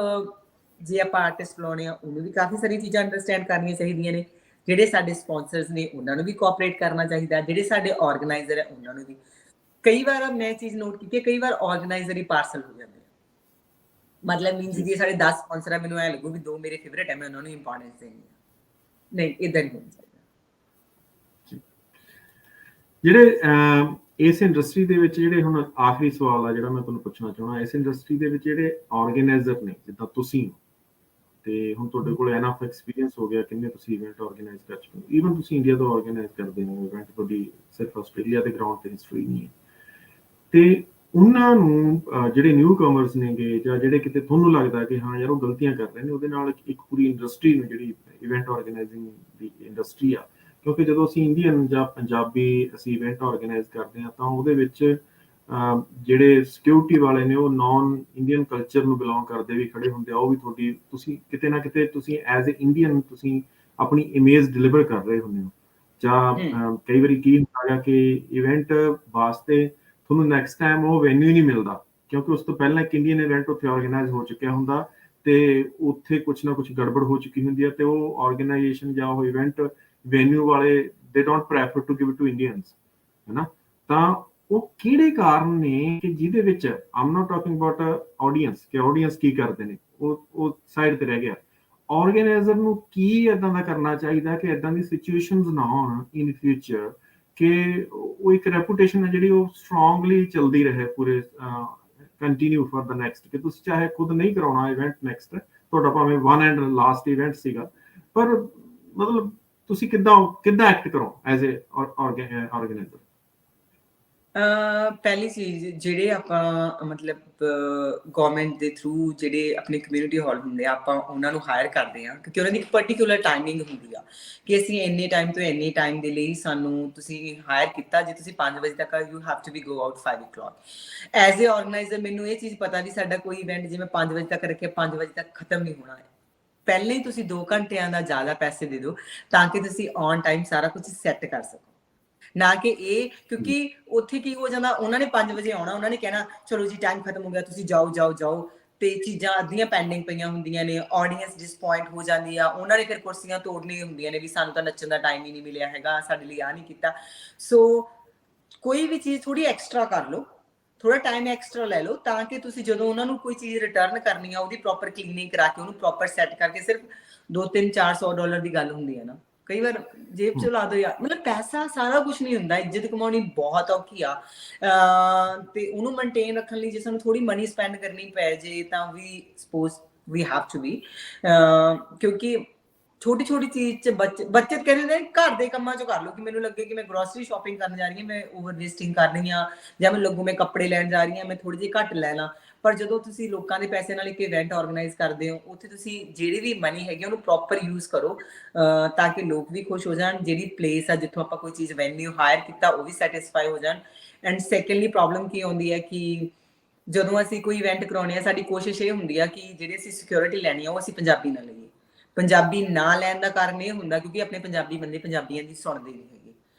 ਜੇ ਆਪਾਂ ਆਰਟਿਸਟ ਬੁਲਾਉਣੇ ਆ, ਉਹਨੂੰ ਵੀ ਕਾਫੀ ਸਾਰੀਆਂ ਚੀਜ਼ਾਂ ਅੰਡਰਸਟੈਂਡ ਕਰਨੀਆਂ ਚਾਹੀਦੀਆਂ ਨੇ। ਜਿਹੜੇ ਸਾਡੇ ਸਪਾਂਸਰਸ ਨੇ ਉਹਨਾਂ ਨੂੰ ਵੀ ਕੋਆਪਰੇਟ ਕਰਨਾ ਚਾਹੀਦਾ, ਜਿਹੜੇ ਸਾਡੇ ਆਰਗੇਨਾਈਜ਼ਰ ਹੈ ਉਹਨਾਂ ਨੂੰ ਵੀ। ਕਈ ਵਾਰ ਮੈਂ ਚੀਜ਼ ਨੋਟ ਕੀਤੀ, ਕਈ ਵਾਰ ਆਰਗੇਨਾਈਜ਼ਰ ਹੀ ਪਾਰਸਲ ਹੋ ਜਾਂਦੇ, ਮਤਲਬ ਮੀਨਸ ਜੇ ਸਾਡੇ 10 ਸਪਾਂਸਰ ਆ, ਮੈਨੂੰ ਐ ਲੱਗੂ ਵੀ 2 ਮੇਰੇ ਫੇਵਰੇਟ ਹੈ, ਮੈਂ ਉਹਨਾਂ ਨੂੰ ਇੰਪੋਰਟੈਂਸ ਦੇਣੀ ਹੈ। ਨਹੀਂ, ਇਦਾਂ ਨਹੀਂ ਹੋਣਾ ਚਾਹੀਦਾ। ਜਿਹੜੇ ਇਸ ਇੰਡਸਟਰੀ ਦੇ ਵਿੱਚ ਜਿਹੜੇ ਹੁਣ ਆਖਰੀ ਸਵਾਲ ਆ ਜਿਹੜਾ ਮੈਂ ਤੁਹਾਨੂੰ ਪੁੱਛਣਾ ਚਾਹੁੰਦਾ, ਇਸ ਇੰਡਸਟਰੀ ਦੇ ਵਿੱਚ ਜਿਹੜੇ ਆਰਗੇਨਾਈਜ਼ਰ ਨੇ ਜਿੱਦਾਂ ਤੁਸੀਂ ਹੋ, ਤੇ ਹੁਣ ਤੁਹਾਡੇ ਕੋਲ ਐਨਫ ਐਕਸਪੀਰੀਅੰਸ ਹੋ ਗਿਆ, ਕਿੰਨੇ ਤੁਸੀਂ ਇਵੈਂਟ ਆਰਗੇਨਾਈਜ਼ ਕਰ ਚੁੱਕੇ ਹੋ, ਈਵਨ ਤੁਸੀਂ ਇੰਡੀਆ ਤੋਂ ਆਰਗੇਨਾਈਜ਼ ਕਰਦੇ ਹੋ ਇਵੈਂਟ, ਤੁਹਾਡੀ ਸਿਰਫ ਆਸਟ੍ਰੇਲੀਆ ਦੇ ਗਰਾਊਂਡ ਤੇ ਹਿਸਟਰੀ ਨਹੀਂ ਹੈ, ਤੇ ਉਹਨਾਂ ਨੂੰ ਜਿਹੜੇ ਨਿਊ ਕਮਰਸ ਨੇਗੇ ਜਾਂ ਜਿਹੜੇ ਕਿਤੇ ਤੁਹਾਨੂੰ ਲੱਗਦਾ ਕਿ ਹਾਂ ਯਾਰ ਉਹ ਗਲਤੀਆਂ ਕਰ ਰਹੇ ਨੇ, ਉਹਦੇ ਨਾਲ ਇੱਕ ਪੂਰੀ ਇੰਡਸਟਰੀ ਨੂੰ, ਜਿਹੜੀ ਇਵੈਂਟ ਆਰਗੇਨਾਈਜ਼ਿੰਗ ਦੀ ਇੰਡਸਟਰੀ ਆ, ਕਿਉਂਕਿ ਜਦੋਂ ਅਸੀਂ ਇੰਡੀਅਨ ਜਾਂ ਪੰਜਾਬੀ ਅਸੀਂ ਇਵੈਂਟ ਆਰਗੇਨਾਈਜ਼ ਕਰਦੇ ਹਾਂ ਤਾਂ ਉਹਦੇ ਵਿੱਚ ਜਿਹੜੇ ਸਿਕਿਉਰਿਟੀ ਵਾਲੇ ਨੇ ਉਹ ਨਾਨ ਇੰਡੀਅਨ ਕਲਚਰ ਨੂੰ ਬਿਲੋਂਗ ਕਰਦੇ ਵੀ ਖੜੇ ਹੁੰਦੇ ਆ, ਉਹ ਵੀ ਤੁਹਾਡੀ, ਤੁਸੀਂ ਕਿਤੇ ਨਾ ਕਿਤੇ ਤੁਸੀਂ ਐਜ਼ ਏ ਇੰਡੀਅਨ ਤੁਸੀਂ ਆਪਣੀ ਇਮੇਜ ਡਿਲੀਵਰ ਕਰ ਰਹੇ ਹੁੰਦੇ ਹੋ, ਜਾਂ ਕਈ ਵਾਰੀ ਕੀ ਹੁੰਦਾ ਕਿ ਇਵੈਂਟ ਵਾਸਤੇ ਤੁਹਾਨੂੰ ਨੈਕਸਟ ਟਾਈਮ ਉਹ ਵੈਨਿਊ ਨਹੀਂ ਮਿਲਦਾ, ਕਿਉਂਕਿ ਉਸ ਤੋਂ ਪਹਿਲਾਂ ਇੱਕ ਇੰਡੀਅਨ ਇਵੈਂਟ ਉੱਥੇ ਆਰਗੇਨਾਈਜ਼ ਹੋ ਚੁੱਕਿਆ ਹੁੰਦਾ ਤੇ ਉੱਥੇ ਕੁਛ ਨਾ ਕੁਛ ਗੜਬੜ ਹੋ ਚੁੱਕੀ ਹੁੰਦੀ ਹੈ, ਤੇ ਉਹ ਆਰਗੇਨਾਈਜੇਸ਼ਨ ਜਾਂ ਉਹ ਇਵੈਂਟ ਵੈਨਿਊ ਵਾਲੇ they don't prefer to give to Indians, ਹੈਨਾ। ਤਾਂ ਉਹ ਕਿਹੜੇ ਕਾਰਨ ਨੇ ਕਿ ਜਿਹਦੇ ਵਿੱਚ I'm not talking about audience, ਕਿ ਆਡੀਅੰਸ ਕੀ ਕਰਦੇ ਨੇ, ਉਹ ਸਾਈਡ ਤੇ ਰਹਿ ਗਿਆ, ਆਰਗੇਨਾਈਜ਼ਰ ਨੂੰ ਕੀ ਇਦਾਂ ਦਾ ਕਰਨਾ ਚਾਹੀਦਾ ਕਿ ਇਦਾਂ ਦੀ ਸਿਚੁਏਸ਼ਨਸ ਨਾ ਹੋਣ ਇਨ ਫਿਊਚਰ, ਕਿ ਉਹ ਇੱਕ ਰੈਪੂਟੇਸ਼ਨ ਹੈ ਜਿਹੜੀ ਉਹ ਸਟਰੋਂਗਲੀ ਚੱਲਦੀ ਰਹੇ ਪੂਰੇ ਕੰਟੀਨਿਊ ਫॉर द ਨੈਕਸਟ, ਕਿ ਤੁਸੀਂ ਚਾਹੇ ਖੁਦ ਨਹੀਂ ਕਰਾਉਣਾ ਇਵੈਂਟ ਨੈਕਸਟ, ਤੁਹਾਡਾ ਭਾਵੇਂ ਵਨ ਐਂਡ ਲਾਸਟ ਇਵੈਂਟ ਸੀਗਾ, ਪਰ ਮਤਲਬ ਤੁਸੀਂ ਕਿੱਦਾਂ ਐਕਟ ਕਰੋ ਐਜ਼ ਏ ਆਰਗੇਨਾਈਜ਼ਰ। ਪਹਿਲੀ ਚੀਜ਼, ਜਿਹੜੇ ਆਪਾਂ ਮਤਲਬ ਗਵਰਨਮੈਂਟ ਦੇ ਥਰੂ ਜਿਹੜੇ ਆਪਣੇ ਕਮਿਊਨਿਟੀ ਹਾਲ ਹੁੰਦੇ ਆ, ਆਪਾਂ ਉਹਨਾਂ ਨੂੰ ਹਾਇਰ ਕਰਦੇ ਆ, ਕਿਉਂਕਿ ਉਹਨਾਂ ਦੀ ਇੱਕ ਪਰਟੀਕੂਲਰ ਟਾਈਮਿੰਗ ਹੁੰਦੀ ਆ ਕਿ ਅਸੀਂ ਇੰਨੇ ਟਾਈਮ ਤੋਂ ਇੰਨੇ ਟਾਈਮ ਦੇ ਲਈ ਸਾਨੂੰ ਤੁਸੀਂ ਹਾਇਰ ਕੀਤਾ, ਜੇ ਤੁਸੀਂ 5 ਵਜੇ ਤੱਕ you have to be go out 5 o'clock। As a organizer ਮੈਨੂੰ ਇਹ ਚੀਜ਼ ਪਤਾ ਵੀ ਸਾਡਾ ਕੋਈ ਇਵੈਂਟ ਜਿਵੇਂ 5 ਵਜੇ ਤੱਕ ਰੱਖਿਆ 5 ਵਜੇ ਤੱਕ ਖਤਮ ਨਹੀਂ ਹੋਣਾ ਹੈ, ਪਹਿਲਾਂ ਹੀ ਤੁਸੀਂ 2 ਘੰਟਿਆਂ ਦਾ ਜ਼ਿਆਦਾ ਪੈਸੇ ਦੇ ਦਿਓ ਤਾਂ ਕਿ ਤੁਸੀਂ ਔਨ ਟਾਈਮ ਸਾਰਾ ਕੁਝ ਸੈੱਟ ਕਰ ਸਕੋ, ਨਾ ਕਿ ਇਹ, ਕਿਉਂਕਿ ਉੱਥੇ ਕੀ ਹੋ ਜਾਂਦਾ, ਉਹਨਾਂ ਨੇ 5 ਵਜੇ ਆਉਣਾ, ਉਹਨਾਂ ਨੇ ਕਹਿਣਾ ਚਲੋ ਜੀ ਟਾਈਮ ਖਤਮ ਹੋ ਗਿਆ, ਤੁਸੀਂ ਜਾਓ ਜਾਓ ਜਾਓ, ਤੇ ਚੀਜ਼ਾਂ ਅੱਧੀਆਂ ਪੈਂਡਿੰਗ ਪਈਆਂ ਹੁੰਦੀਆਂ ਨੇ, ਆਡੀਅנס ਡਿਸਪੁਆਇੰਟ ਹੋ ਜਾਂਦੀ ਆ, ਉਹਨਾਂ ਨੇ ਫਿਰ ਕੁਰਸੀਆਂ ਤੋੜਨੀਆਂ ਹੁੰਦੀਆਂ ਨੇ ਵੀ ਸਾਨੂੰ ਤਾਂ ਨੱਚਣ ਦਾ ਟਾਈਮ ਹੀ ਨਹੀਂ ਮਿਲਿਆ ਹੈਗਾ, ਸਾਡੇ ਲਈ ਆ ਨਹੀਂ ਕੀਤਾ। ਸੋ ਕੋਈ ਵੀ ਚੀਜ਼ ਥੋੜੀ ਐਕਸਟਰਾ ਕਰ ਲਓ, ਥੋੜਾ ਟਾਈਮ ਐਕਸਟਰਾ ਲੈ ਲਓ, ਤਾਂ ਕਿ ਤੁਸੀਂ ਜਦੋਂ ਉਹਨਾਂ ਨੂੰ ਕੋਈ ਚੀਜ਼ ਰਿਟਰਨ ਕਰਨੀ ਆ ਉਹਦੀ ਪ੍ਰੋਪਰ ਕਲੀਨਿੰਗ ਕਰਾ ਕੇ ਉਹਨੂੰ ਪ੍ਰੋਪਰ ਸੈੱਟ ਕਰਕੇ, ਸਿਰਫ $200-400 ਦੀ ਗੱਲ ਹੁੰਦੀ ਹੈ ਨਾ, ਕਈ ਵਾਰ ਜੇਬ ਚ ਲਾ ਦੋ ਯਾਰ, ਮਤਲਬ ਪੈਸਾ ਸਾਰਾ ਕੁਝ ਨਹੀਂ ਹੁੰਦਾ, ਇੱਜ਼ਤ ਕਮਾਉਣੀ ਬਹੁਤ ਔਖੀ ਆ, ਤੇ ਉਹਨੂੰ ਮੇਨਟੇਨ ਰੱਖਣ ਲਈ ਜੇ ਸਾਨੂੰ ਥੋੜੀ ਮਨੀ ਸਪੈਂਡ ਕਰਨੀ ਪੈ ਜੇ ਤਾਂ ਵੀ suppose we have to be, ਕਿਉਂਕਿ ਛੋਟੀ ਛੋਟੀ ਚੀਜ਼ ਚ ਬੱਚਤ ਕਰੀ ਨੇ, ਘਰ ਦੇ ਕੰਮਾਂ ਚੋਂ ਕਰ ਲਓ, ਕਿ ਮੈਨੂੰ ਲੱਗੇ ਕਿ ਮੈਂ ਗਰੋਸਰੀ ਸ਼ਾਪਿੰਗ ਕਰਨ ਜਾ ਰਹੀ ਹਾਂ, ਮੈਂ ਓਵਰ ਵੇਸਟਿੰਗ ਕਰ ਰਹੀ ਹਾਂ, ਜਾਂ ਮੈਨੂੰ ਲੱਗੂ ਮੈਂ ਕੱਪੜੇ ਲੈਣ ਜਾ ਰਹੀ ਹਾਂ, ਮੈਂ ਥੋੜੀ ਜਿਹੀ ਘੱਟ ਲੈ ਲਾਂ, ਪਰ ਜਦੋਂ ਤੁਸੀਂ ਲੋਕਾਂ ਦੇ ਪੈਸੇ ਨਾਲ ਇੱਕ ਇਵੈਂਟ ਆਰਗੇਨਾਈਜ਼ ਕਰਦੇ ਹੋ, ਉੱਥੇ ਤੁਸੀਂ ਜਿਹੜੀ ਵੀ ਮਨੀ ਹੈਗੀ ਉਹਨੂੰ ਪ੍ਰੋਪਰ ਯੂਜ਼ ਕਰੋ, ਤਾਂ ਕਿ ਲੋਕ ਵੀ ਖੁਸ਼ ਹੋ ਜਾਣ, ਜਿਹੜੀ ਪਲੇਸ ਆ ਜਿੱਥੋਂ ਆਪਾਂ ਕੋਈ ਚੀਜ਼ ਵੈਨਿਊ ਹਾਇਰ ਕੀਤਾ ਉਹ ਵੀ ਸੈਟੀਸਫਾਈ ਹੋ ਜਾਣ। ਐਂਡ ਸੈਕੰਡਲੀ ਪ੍ਰੋਬਲਮ ਕੀ ਆਉਂਦੀ ਹੈ ਕਿ ਜਦੋਂ ਅਸੀਂ ਕੋਈ ਇਵੈਂਟ ਕਰਾਉਣੇ ਆ, ਸਾਡੀ ਕੋਸ਼ਿਸ਼ ਇਹ ਹੁੰਦੀ ਆ ਕਿ ਜਿਹੜੀ ਅਸੀਂ ਸਿਕਿਉਰਿਟੀ ਲੈਣੀ ਆ ਉਹ ਅਸੀਂ ਪੰਜਾਬੀ ਨਾਲ ਲਈਏ। ਪੰਜਾਬੀ ਨਾ ਲੈਣ ਦਾ ਕਾਰਨ ਇਹ ਹੁੰਦਾ ਕਿਉਂਕਿ ਆਪਣੇ ਪੰਜਾਬੀ ਬੰਦੇ ਪੰਜਾਬੀਆਂ ਦੀ ਸੁਣਦੇ ਨਹੀਂ ਹੈਗੇ,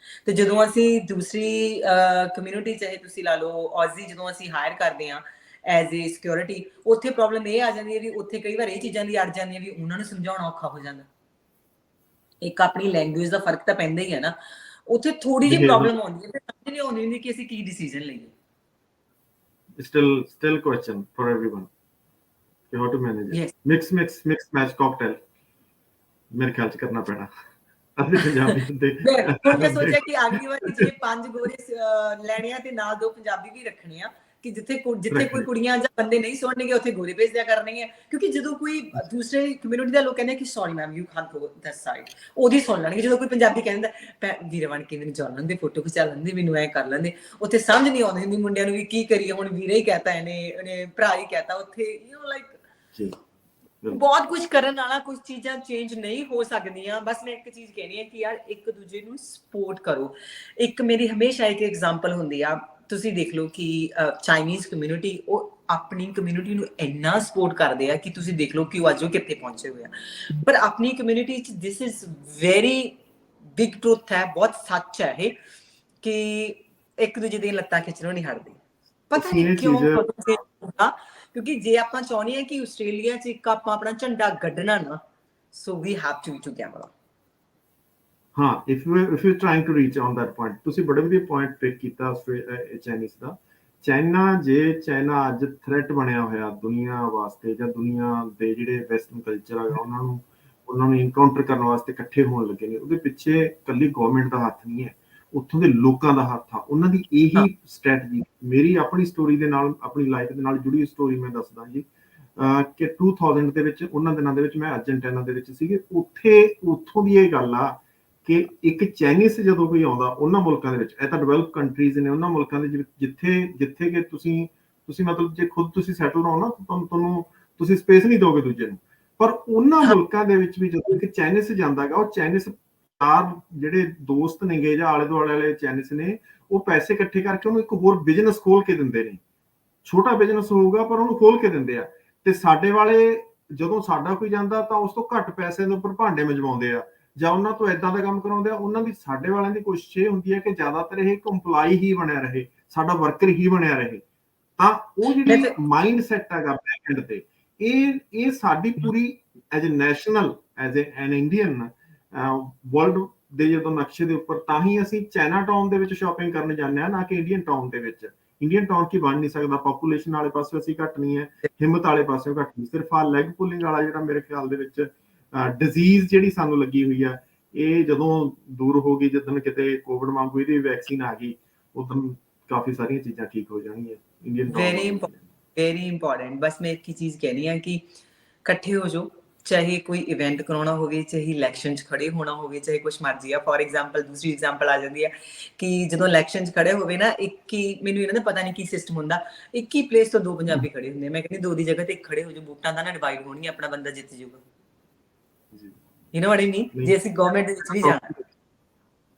ਤੇ ਜਦੋਂ ਅਸੀਂ ਦੂਸਰੀ ਕਮਿਊਨਿਟੀ ਚਾਹੇ ਤੁਸੀਂ ਲਾ ਲਓ ਔਜ਼ੀ, ਜਦੋਂ ਅਸੀਂ ਹਾਇਰ ਕਰਦੇ ਹਾਂ ਐਜ਼ ਏ ਸਿਕਿਉਰਿਟੀ, ਉੱਥੇ ਪ੍ਰੋਬਲਮ ਇਹ ਆ ਜਾਂਦੀ ਹੈ ਵੀ ਉੱਥੇ ਕਈ ਵਾਰ ਇਹ ਚੀਜ਼ਾਂ ਦੀ ਅੜ ਜਾਂਦੀਆਂ ਵੀ ਉਹਨਾਂ ਨੂੰ ਸਮਝਾਉਣਾ ਔਖਾ ਹੋ ਜਾਂਦਾ, ਇੱਕ ਆਪਣੀ ਲੈਂਗੁਏਜ ਦਾ ਫਰਕ ਤਾਂ ਪੈਂਦਾ ਹੀ ਹੈ ਨਾ, ਉੱਥੇ ਥੋੜੀ ਜਿਹੀ ਪ੍ਰੋਬਲਮ ਆਉਂਦੀ ਹੈ, ਤੇ ਸਮਝ ਨਹੀਂ ਆਉਂਦੀ ਹੁੰਦੀ ਕਿ ਅਸੀਂ ਕੀ ਡਿਸੀਜਨ ਲਈਏ। Still question for everyone, how to manage it? Yes. mix match cocktail ਮੇਰੇ ਖਿਆਲ ਚ ਕਰਨਾ ਪੈਣਾ ਅਸੀਂ ਪੰਜਾਬੀ ਹੁੰਦੇ। ਹੁਣ ਮੈਂ ਸੋਚਿਆ ਕਿ ਅਗਲੀ ਵਾਰੀ ਜੇ 5 ਗੋਰੇ ਲੈਣੇ ਆ ਤੇ ਨਾਲ 2 ਪੰਜਾਬੀ ਵੀ ਰੱਖਣੇ ਆ, ਕਿ ਜਿੱਥੇ ਕੋਈ ਕੁੜੀਆਂ ਜਾਂ ਬੰਦੇ ਨਹੀਂ ਸੁਣਨਗੇ ਉੱਥੇ ਗੋਰੇ ਭੇਜ ਦਿਆ ਕਰਨਗੇ, ਕਿਉਂਕਿ ਜਦੋਂ ਕੋਈ ਦੂਸਰੇ ਕਮਿਊਨਿਟੀ ਦਾ ਲੋਕ ਕਹਿੰਦੇ ਕਿ sorry ma'am you Kant go that side, ਉਹਦੀ ਸੁਣ ਲੈਣਗੇ। ਜਦੋਂ ਕੋਈ ਪੰਜਾਬੀ ਕਹਿੰਦਾ ਵੀਰੇ ਬਣ ਕੇ ਮੈਨੂੰ ਚੱਲ ਲੈਂਦੇ, ਫੋਟੋ ਖਿਚਾ ਲੈਂਦੇ, ਮੈਨੂੰ ਐ ਕਰ ਲੈਂਦੇ, ਉੱਥੇ ਸਮਝ ਨਹੀਂ ਆਉਂਦੀ ਹੁੰਦੀ ਮੁੰਡਿਆਂ ਨੂੰ ਵੀ ਕੀ ਕਰੀਏ, ਹੁਣ ਵੀਰੇ ਹੀ ਕਹਤਾ ਇਹਨੇ ਭਰਾ ਹੀ ਕਹਤਾ, ਉੱਥੇ ਯੂ ਨੋ ਲਾਈਕ ਬਹੁਤ ਕੁਝ ਕਰਨ ਵਾਲਾ, ਕੁਝ ਚੀਜ਼ਾਂ ਚੇਂਜ ਨਹੀਂ ਹੋ ਸਕਦੀਆਂ। ਬਸ ਮੈਂ ਇੱਕ ਚੀਜ਼ ਕਹਿਣੀ ਹੈ ਕਿ ਯਾਰ ਇੱਕ ਦੂਜੇ ਨੂੰ ਸਪੋਰਟ ਕਰੋ। ਇੱਕ ਮੇਰੀ ਹਮੇਸ਼ਾ ਇੱਕ ਐਗਜ਼ਾਮਪਲ ਹੁੰਦੀ ਆ, ਤੁਸੀਂ ਦੇਖ ਲਓ ਕਿ ਚਾਈਨੀਜ਼ ਕਮਿਊਨਿਟੀ ਉਹ ਆਪਣੀ ਕਮਿਊਨਿਟੀ ਨੂੰ ਇੰਨਾ ਸਪੋਰਟ ਕਰਦੇ ਆ ਕਿ ਤੁਸੀਂ ਦੇਖ ਲਓ ਕਿ ਉਹ ਅੱਜ ਉਹ ਕਿੱਥੇ ਪਹੁੰਚੇ ਹੋਏ ਆ, ਪਰ ਆਪਣੀ ਕਮਿਊਨਿਟੀ 'ਚ this is very big truth ਹੈ, ਬਹੁਤ ਸੱਚ ਹੈ ਇਹ, ਕਿ ਇੱਕ ਦੂਜੇ ਦੀਆਂ ਲੱਤਾਂ ਖਿੱਚਣੋਂ ਨਹੀਂ ਹਟਦੇ। ਪਤਾ ਨਹੀਂ ਕਿਉਂ ਹੁੰਦਾ, ਕਿਉਂਕਿ ਜੇ ਆਪਾਂ ਚਾਹੁੰਦੇ ਹਾਂ ਕਿ ਆਸਟ੍ਰੇਲੀਆ 'ਚ ਇੱਕ ਆਪਾਂ ਆਪਣਾ ਝੰਡਾ ਗੱਡਣਾ ਨਾ, so we have to be together. ਹਾਂ, if you trying to reach on that point, ਤੁਸੀਂ ਬੜਾ ਵਧੀਆ ਪੁਆਇੰਟ ਪਿਕ ਕੀਤਾ ਚਾਈਨੀਜ਼ ਦਾ। ਚਾਈਨਾ ਅੱਜ ਥ੍ਰੈਟ ਬਣਿਆ ਹੋਇਆ ਦੁਨੀਆ ਵਾਸਤੇ, ਜਾਂ ਦੁਨੀਆ ਦੇ ਜਿਹੜੇ ਵੈਸਟਰਨ ਕਲਚਰ ਆ ਉਹਨਾਂ ਨੂੰ ਇਨਕਾਊਂਟਰ ਕਰਨ ਵਾਸਤੇ ਇਕੱਠੇ ਹੋਣ ਲੱਗੇ ਨੇ, ਉਹਦੇ ਪਿੱਛੇ ਇਕੱਲੀ ਗਵਰਨਮੈਂਟ ਦਾ ਹੱਥ ਨਹੀਂ ਹੈ, ਉੱਥੋਂ ਦੇ ਲੋਕਾਂ ਦਾ ਹੱਥ ਆ, ਉਹਨਾਂ ਦੀ ਇਹੀ ਸਟ੍ਰੈਟਜੀ। ਮੇਰੀ ਆਪਣੀ ਸਟੋਰੀ ਦੇ ਨਾਲ, ਆਪਣੀ ਲਾਈਫ ਦੇ ਨਾਲ ਜੁੜੀ ਸਟੋਰੀ ਮੈਂ ਦੱਸਦਾ ਜੀ, ਕਿ 2000 ਦੇ ਵਿੱਚ, ਉਹਨਾਂ ਦਿਨਾਂ ਦੇ ਵਿੱਚ ਮੈਂ ਅਰਜਨਟੀਨਾ ਦੇ ਵਿੱਚ ਸੀਗੇ, ਉੱਥੋਂ ਦੀ ਇਹ ਗੱਲ ਆ ਕਿ ਇੱਕ ਚਾਈਨੀਜ਼ ਜਦੋਂ ਕੋਈ ਆਉਂਦਾ ਉਹਨਾਂ ਮੁਲਕਾਂ ਦੇ ਵਿੱਚ, ਇਹ ਤਾਂ ਡਿਵੈਲਪ ਕੰਟਰੀਜ਼ ਨੇ, ਉਹਨਾਂ ਮੁਲਕਾਂ ਦੇ ਜਿੱਥੇ ਕਿ ਤੁਸੀਂ ਮਤਲਬ ਜੇ ਖੁਦ ਤੁਸੀਂ ਸੈਟਲ ਹੋ ਨਾ, ਤੁਹਾਨੂੰ ਤੁਸੀਂ ਸਪੇਸ ਨਹੀਂ ਦੋਗੇ ਦੂਜੇ ਨੂੰ, ਪਰ ਉਹਨਾਂ ਮੁਲਕਾਂ ਦੇ ਵਿੱਚ ਵੀ ਜਦੋਂ ਇੱਕ ਚਾਈਨੀਜ਼ ਜਾਂਦਾਗਾ, ਉਹ ਚਾਈਨੀਜ਼ ਜਿਹੜੇ ਦੋਸਤ ਨੇਗੇ ਜਾਂ ਆਲੇ ਦੁਆਲੇ ਵਾਲੇ ਚਾਈਨੀਜ਼ ਨੇ, ਉਹ ਪੈਸੇ ਇਕੱਠੇ ਕਰਕੇ ਉਹਨੂੰ ਇੱਕ ਹੋਰ ਬਿਜ਼ਨਸ ਖੋਲ ਕੇ ਦਿੰਦੇ ਨੇ। ਛੋਟਾ ਬਿਜ਼ਨਸ ਹੋਊਗਾ ਪਰ ਉਹਨੂੰ ਖੋਲ ਕੇ ਦਿੰਦੇ ਆ। ਤੇ ਸਾਡੇ ਵਾਲੇ ਜਦੋਂ ਸਾਡਾ ਕੋਈ ਜਾਂਦਾ ਤਾਂ ਉਸ ਤੋਂ ਘੱਟ ਪੈਸੇ ਦੇ ਉੱਪਰ ਭਾਂਡੇ ਮਜਵਾਉਂਦੇ ਆ ਜਾਂ ਉਹਨਾਂ ਤੋਂ ਏਦਾਂ ਦਾ ਕੰਮ ਕਰਾਉਂਦੇ ਆ। ਉਹਨਾਂ ਦੀ, ਸਾਡੇ ਵਾਲਿਆਂ ਦੀ ਕੋਸ਼ਿਸ਼ ਇਹ ਹੁੰਦੀ ਹੈ ਕਿ ਜ਼ਿਆਦਾਤਰ ਇਹ ਕੰਪਲਾਈ ਹੀ ਬਣਿਆ ਰਹੇ, ਸਾਡਾ ਵਰਕਰ ਹੀ ਬਣਿਆ ਰਹੇ। ਤਾਂ ਉਹ ਜਿਹੜੀ ਮਾਈਂਡ ਸੈਟ ਹੈਗਾ ਬੈਕ ਐਂਡ ਤੇ, ਇਹ ਸਾਡੀ ਪੂਰੀ as a national, as an Indian world ਦੇ ਜਦੋਂ ਨਕਸ਼ੇ ਦੇ ਉੱਪਰ, ਤਾਂ ਹੀ ਅਸੀਂ ਚਾਈਨਾ ਟਾਊਨ ਦੇ ਵਿੱਚ ਸ਼ਾਪਿੰਗ ਕਰਨ ਜਾਂਦੇ ਹਾਂ, ਨਾ ਕਿ ਇੰਡੀਅਨ ਟਾਊਨ ਦੇ ਵਿੱਚ। ਇੰਡੀਅਨ ਟਾਊਨ ਕੀ ਬਣ ਨਹੀਂ ਸਕਦਾ, ਪਾਪੂਲੇਸ਼ਨ ਵਾਲੇ ਪਾਸੇ ਅਸੀਂ ਘੱਟ ਨਹੀਂ ਹੈ, ਹਿੰਮਤ ਵਾਲੇ ਪਾਸੇ ਘੱਟ ਨਹੀਂ। ਸਿਰਫ ਆ ਲੈਗ ਪੁਲਿੰਗ ਵਾਲਾ ਜਿਹੜਾ ਮੇਰੇ ਖਿਆਲ ਦੇ ਵਿੱਚ ਡਿਜ਼ੀਜ਼ ਜਿਹੜੀ ਸਾਨੂੰ ਲੱਗੀ ਹੋਈ ਆ, ਇਹ ਜਦੋਂ ਦੂਰ ਹੋ ਗਈ, ਜਦੋਂ ਕਿਤੇ ਕੋਵਿਡ ਵਾਂਗੂ ਇਹਦੀ ਵੈਕਸੀਨ ਆ ਗਈ, ਉਦੋਂ ਕਾਫੀ ਸਾਰੀਆਂ ਚੀਜ਼ਾਂ ਠੀਕ ਹੋ ਜਾਣਗੀਆਂ। Indian very important. ਬਸ ਮੈਂ ਇੱਕ ਹੀ ਚੀਜ਼ ਕਹਿਣੀ ਆ ਕਿ ਇਕੱਠੇ ਹੋ ਜਾਓ, ਚਾਹੇ ਕੋਈ ਇਵੈਂਟ ਕਰਾਉਣਾ ਹੋਵੇ, ਚਾਹੇ ਇਲੈਕਸ਼ਨ 'ਚ ਖੜੇ ਹੋਣਾ ਹੋਵੇ, ਚਾਹੇ ਕੁਛ ਮਰਜ਼ੀ ਆ। ਫੋਰ ਐਗਜ਼ਾਮਪਲ, ਦੂਸਰੀ ਐਗਜ਼ਾਮਪਲ ਆ ਜਾਂਦੀ ਹੈ ਕਿ ਜਦੋਂ ਇਲੈਕਸ਼ਨ 'ਚ ਖੜੇ ਹੋਵੇ ਨਾ, ਇੱਕ ਹੀ, ਮੈਨੂੰ ਇਹਨਾਂ ਦਾ ਪਤਾ ਨਹੀਂ ਕੀ ਸਿਸਟਮ ਹੁੰਦਾ, ਇੱਕ ਹੀ ਪਲੇਸ ਤੋਂ 2 ਪੰਜਾਬੀ ਖੜੇ ਹੁੰਦੇ। ਮੈਂ ਕਹਿੰਦੀ 2 ਦੀ ਜਗ੍ਹਾ ਤੇ 1 ਖੜੇ ਹੋ ਜਾਓ, ਵੋਟਾਂ ਦਾ ਨਾ ਡਿਵਾਈਡ ਹੋਣੀ, ਆਪਣਾ ਬੰਦਾ ਜਿੱਤ ਜਾਊਗਾ। ਯੂ ਨੋ ਵਾਟ ਆਈ ਮੀਨ? ਜੇ ਅਸੀਂ ਗਵਰਨਮੈਂਟ ਦੇ ਵਿੱਚ ਵੀ ਜਾਣਾ,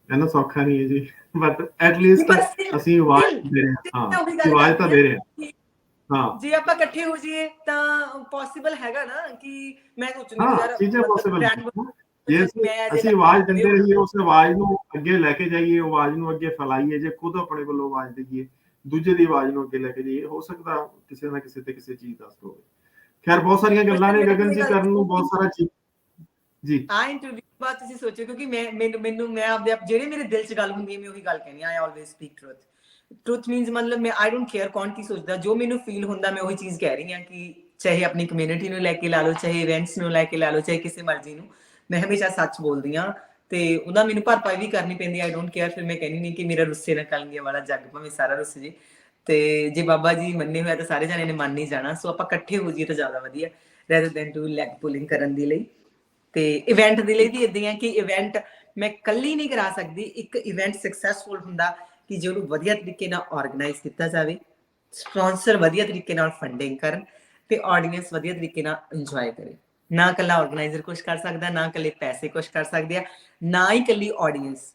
ਇਹਨਾਂ ਸੌਖਾ ਨਹੀਂ ਹੈ ਜੀ, ਬਟ ਐਟਲੀਸਟ ਅਸੀਂ ਆਵਾਜ਼ ਦੇ ਰਹੇ ਹਾਂ। ਆਵਾਜ਼ ਤਾਂ ਦੇ ਰਹੇ ਹਾਂ। ਹਾਂ, ਜੇ ਆਪਾਂ ਇਕੱਠੇ ਹੋ ਜਾਈਏ ਤਾਂ ਪੋਸੀਬਲ ਹੈਗਾ ਨਾ। ਕਿ ਮੈਂ ਸੋਚਦੀ ਯਾਰ ਚੀਜ਼ਾਂ ਪੋਸੀਬਲ ਹੈ। ਜੇ ਅਸੀਂ ਆਵਾਜ਼ ਦਿੰਦੇ ਰਹੀਏ, ਉਸ ਆਵਾਜ਼ ਨੂੰ ਅੱਗੇ ਲੈ ਕੇ ਜਾਈਏ, ਆਵਾਜ਼ ਨੂੰ ਅੱਗੇ ਫੈਲਾਈਏ, ਜੇ ਖੁਦ ਆਪਣੇ ਵੱਲੋਂ ਆਵਾਜ਼ ਦੇਈਏ, ਦੂਜੇ ਦੀ ਆਵਾਜ਼ ਨੂੰ ਅੱਗੇ ਲੈ ਕੇ ਜਾਈਏ, ਹੋ ਸਕਦਾ ਕਿਸੇ ਨਾ ਕਿਸੇ ਤੇ ਕਿਸੇ ਚੀਜ਼ ਦਾ ਅਸਰ ਹੋਵੇ। ਖੈਰ, ਬਹੁਤ ਸਾਰੀਆਂ ਗੱਲਾਂ ਨੇ ਗਗਨ ਜੀ ਕਰਨ ਨੂੰ, ਬਹੁਤ ਸਾਰਾ ਚੀਜ਼ ਜੀ। ਆ ਇੰਟਰਵਿਊ ਬਾਅਦ ਤੁਸੀਂ ਸੋਚੋ, ਕਿਉਂਕਿ ਮੈਂ ਆਪਦੇ ਆਪ, ਜਿਹੜੇ ਮੇਰੇ ਦਿਲ 'ਚ ਗੱਲ ਹੁੰਦੀ ਹੈ, ਮੈਂ ਉਹੀ ਗੱਲ ਕਹਿੰਦੀ ਆ। ਆਈ ਆਲਵੇਜ਼ ਸਪੀਕ ਟਰੂਥ ਮੀਨਸ, ਮਤਲਬ ਮੈਂ ਆਈ ਡੋਂਟ ਕੇਅਰ ਕੌਣ ਕੀ ਸੋਚਦਾ, ਜੋ ਮੈਨੂੰ ਫੀਲ ਹੁੰਦਾ ਮੈਂ ਉਹੀ ਚੀਜ਼ ਕਹਿ ਰਹੀ ਹਾਂ। ਕਿ ਚਾਹੇ ਆਪਣੀ ਕਮਿਊਨਿਟੀ ਨੂੰ ਲੈ ਕੇ ਲਾ ਲਓ, ਚਾਹੇ ਇਵੈਂਟਸ ਨੂੰ ਲੈ ਕੇ ਲਾ ਲਓ, ਚਾਹੇ ਕਿਸੇ ਮਰਜ਼ੀ ਨੂੰ, ਮੈਂ ਹਮੇਸ਼ਾ ਸੱਚ ਬੋਲਦੀ ਹਾਂ। ਤੇ ਉਹਦਾ ਮੈਨੂੰ ਭਰਪਾਈ ਵੀ ਕਰਨੀ ਪੈਂਦੀ। I don't care. ਫਿਰ ਮੈਂ ਕਹਿੰਦੀ ਨਹੀਂ ਕਿ ਮੇਰਾ ਰੁੱਸੇ ਨਾ ਕਲੰਗੀਆਂ ਵਾਲਾ ਜੱਗ, ਭਾਵੇਂ ਸਾਰਾ ਰੁੱਸ ਜੇ। ਤੇ ਜੇ ਬਾਬਾ ਜੀ ਮੰਨੇ ਹੋਇਆ ਤਾਂ ਸਾਰੇ ਜਾਣੇ ਨੇ ਮੰਨ ਨਹੀਂ ਜਾਣਾ। ਸੋ ਆਪਾਂ ਇਕੱਠੇ ਹੋ ਜਾਈਏ ਤਾਂ ਜ਼ਿਆਦਾ ਵਧੀਆ, ਰੈਦਰ ਦੈਨ ਟੂ ਲੈਗ ਪੁਲਿੰਗ ਕਰਨ ਦੇ ਲਈ। ਤੇ ਇਵੈਂਟ ਦੇ ਲਈ ਵੀ ਇੱਦਾਂ ਹੈ ਕਿ ਇਵੈਂਟ ਮੈਂ ਇਕੱਲੀ ਨਹੀਂ ਕਰਾ ਸਕਦੀ। ਇੱਕ ਇਵੈਂਟ ਸਕਸੈਸਫੁਲ ਹੁੰਦਾ ਕਿ ਜੇ ਉਹਨੂੰ ਵਧੀਆ ਤਰੀਕੇ ਨਾਲ ਆਰਗੇਨਾਈਜ਼ ਕੀਤਾ ਜਾਵੇ, ਸਪਾਂਸਰ ਵਧੀਆ ਤਰੀਕੇ ਨਾਲ ਫੰਡਿੰਗ ਕਰਨ, ਤੇ ਆਡੀਅנס ਵਧੀਆ ਤਰੀਕੇ ਨਾਲ ਇੰਜੋਏ ਕਰੇ। ਨਾ ਇਕੱਲਾ ਆਰਗੇਨਾਈਜ਼ਰ ਕੁਛ ਕਰ ਸਕਦਾ, ਨਾ ਇਕੱਲੇ ਪੈਸੇ ਕੁਛ ਕਰ ਸਕਦੇ ਆ, ਨਾ ਹੀ ਇਕੱਲੀ ਆਡੀਅנס।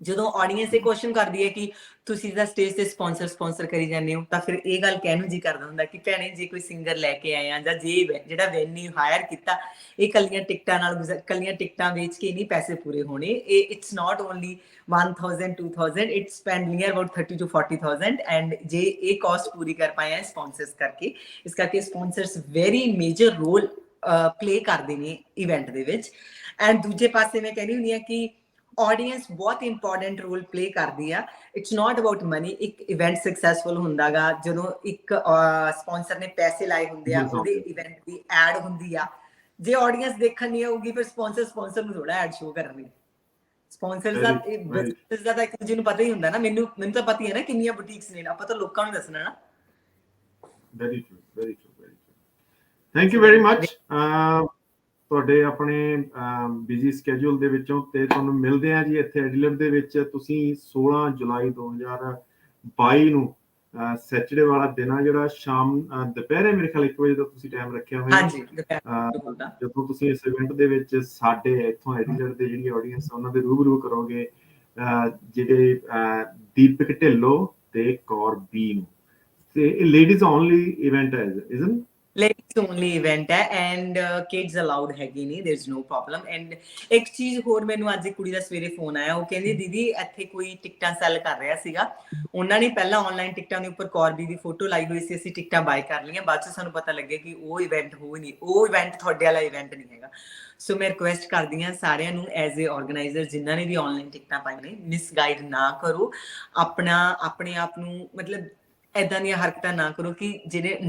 ਜਦੋਂ ਆਡੀਅנס ਇਹ ਕੁਐਸਚਨ ਕਰਦੀ ਹੈ ਕਿ ਤੁਸੀਂ ਤਾਂ ਸਟੇਜ ਤੇ ਸਪਾਂਸਰ ਕਰੀ ਜਾਂਦੇ ਹੋ, ਤਾਂ ਫਿਰ ਇਹ ਗੱਲ ਕਹਿਣ ਨੂੰ ਜੀ ਕਰਦਾ ਹੁੰਦਾ ਕਿ ਭੈਣੇ, ਜੇ ਕੋਈ ਸਿੰਗਰ ਲੈ ਕੇ ਆਏ ਆ, ਜਾਂ ਜੇ ਜਿਹੜਾ ਵੈਨਿਊ ਹਾਇਰ ਕੀਤਾ, ਇਹ ਕੱਲੀਆਂ ਟਿਕਟਾਂ ਨਾਲ, ਕੱਲੀਆਂ ਟਿਕਟਾਂ ਵੇਚ ਕੇ ਨਹੀਂ ਪੈਸੇ ਪੂਰੇ ਹੋਣੇ। ਇਹ it's not only 1000 2000, it's spend near about 30 to 40,000। And ਜੇ ਇਹ ਕਾਸਟ ਪੂਰੀ ਕਰ ਪਾਏ ਆ ਸਪਾਂਸਰਸ ਕਰਕੇ, ਇਸ ਕਰਕੇ sponsors very major role play ਕਰਦੇ ਨੇ ਇਵੈਂਟ ਦੇ ਵਿੱਚ। ਐਂਡ ਦੂਜੇ ਪਾਸੇ ਮੈਂ ਕਹਿੰਦੀ ਹੁੰਦੀ ਹਾਂ ਕਿ ਆਡੀਅנס ਬਹੁਤ ਇੰਪੋਰਟੈਂਟ ਰੋਲ ਪਲੇ ਕਰਦੀ ਆ। It's not about money. ਇੱਕ ਇਵੈਂਟ ਸਕਸੈਸਫੁਲ ਹੁੰਦਾਗਾ ਜਦੋਂ ਇੱਕ ਸਪਾਂਸਰ ਨੇ ਪੈਸੇ ਲਾਏ ਹੁੰਦੇ ਆ, ਉਹਦੇ ਇਵੈਂਟ ਦੀ ਐਡ ਹੁੰਦੀ ਆ। ਜੇ ਆਡੀਅנס ਦੇਖਣ ਨਹੀਂ ਆਊਗੀ, ਫਿਰ ਸਪਾਂਸਰ ਨੂੰ ਥੋੜਾ ਐਡ ਸ਼ੋ ਕਰਨਗੇ। ਸਪਾਂਸਰਸ ਦਾ ਤਾਂ ਇੱਕ ਦੂਜੇ ਨੂੰ ਪਤਾ ਹੀ ਹੁੰਦਾ ਨਾ। ਮੈਨੂੰ ਤਾਂ ਪਤਾ ਹੀ ਹੈ ਨਾ ਕਿੰਨੀਆਂ ਬੁਟੀਕਸ ਨੇ, ਆਪਾਂ ਤਾਂ ਲੋਕਾਂ ਨੂੰ ਦੱਸਣਾ ਨਾ। Very true, very true, very true. Thank you very much. ਤੁਹਾਡੇ ਆਪਣੇ ਬਿਜ਼ੀ ਸਕੇਜੂਲ ਦੇ ਵਿੱਚੋਂ ਤੇ ਤੁਹਾਨੂੰ ਮਿਲਦੇ ਆ ਜੀ ਇੱਥੇ ਐਡੀਲੇਡ ਦੇ ਵਿੱਚ। ਤੁਸੀਂ 16 ਜੁਲਾਈ 2022 ਨੂੰ ਸੈਚਰਡੇ ਵਾਲਾ ਦਿਨ ਆ, ਜਿਹੜਾ ਸ਼ਾਮ ਦੁਪਹਿਰੇ ਮੇਰੇ ਖਿਆਲ 1 ਵਜੇ ਦਾ ਤੁਸੀਂ ਟਾਈਮ ਰੱਖਿਆ ਹੋਇਆ। ਜਦੋਂ ਤੁਸੀਂ ਇਸ ਇਵੈਂਟ ਦੇ ਵਿੱਚ ਸਾਡੇ ਇੱਥੋਂ ਐਡੀਲੇਡ ਦੇ ਜਿਹੜੀ ਆਡੀਅנס ਉਹਨਾਂ ਦੇ ਰੂਬਰੂ ਕਰੋਗੇ, ਜਿਹੜੇ ਦੀਪਕ ਢਿੱਲੋਂ ਤੇ ਕੌਰ ਬੀ ਨੂੰ। ਤੇ ਇਹ ਲੇਡੀਜ਼ ਓਨਲੀ ਇਵੈਂਟ ਹੈ, ਇਜ਼ਨਟ? Ladies only event ਹੈ, and kids allowed ਹੈਗੇ ਨਹੀਂ, there is no problem। and ਇੱਕ ਚੀਜ਼ ਹੋਰ, ਮੈਨੂੰ ਅੱਜ ਇੱਕ ਕੁੜੀ ਦਾ ਸਵੇਰੇ ਫੋਨ ਆਇਆ। ਉਹ ਕਹਿੰਦੀ ਦੀਦੀ ਇੱਥੇ ਕੋਈ ਟਿਕਟਾਂ ਸੈਲ ਕਰ ਰਿਹਾ ਸੀਗਾ, ਉਹਨਾਂ ਨੇ ਪਹਿਲਾਂ ਆਨਲਾਈਨ ਟਿਕਟਾਂ ਦੇ ਉੱਪਰ ਕੌਰਬੀ ਦੀ ਫੋਟੋ ਲਾਈ ਹੋਈ ਸੀ, ਅਸੀਂ ਟਿਕਟਾਂ ਬਾਏ ਕਰ ਲਈਆਂ, ਬਾਅਦ ਚ ਸਾਨੂੰ ਪਤਾ ਲੱਗਿਆ ਕਿ ਉਹ ਇਵੈਂਟ ਹੋ ਨਹੀਂ, ਉਹ ਇਵੈਂਟ ਤੁਹਾਡੇ ਵਾਲਾ ਇਵੈਂਟ ਨਹੀਂ ਹੈਗਾ। ਸੋ ਮੈਂ ਰਿਕੁਐਸਟ ਕਰਦੀ ਹਾਂ ਸਾਰਿਆਂ ਨੂੰ, ਐਜ਼ ਏ ਆਰਗੇਨਾਈਜ਼ਰ, ਜਿਨ੍ਹਾਂ ਨੇ ਵੀ ਆਨਲਾਈਨ ਟਿਕਟਾਂ ਪਾਈਆਂ ਨੇ, ਮਿਸਗਾਈਡ ਨਾ ਕਰੋ ਆਪਣੇ ਆਪ ਨੂੰ। ਮਤਲਬ ਏਦਾਂ ਦੀਆਂ ਹਰਕਤਾਂ ਨਾ ਕਰੋ ਕਿ ਜਿਹੜੇ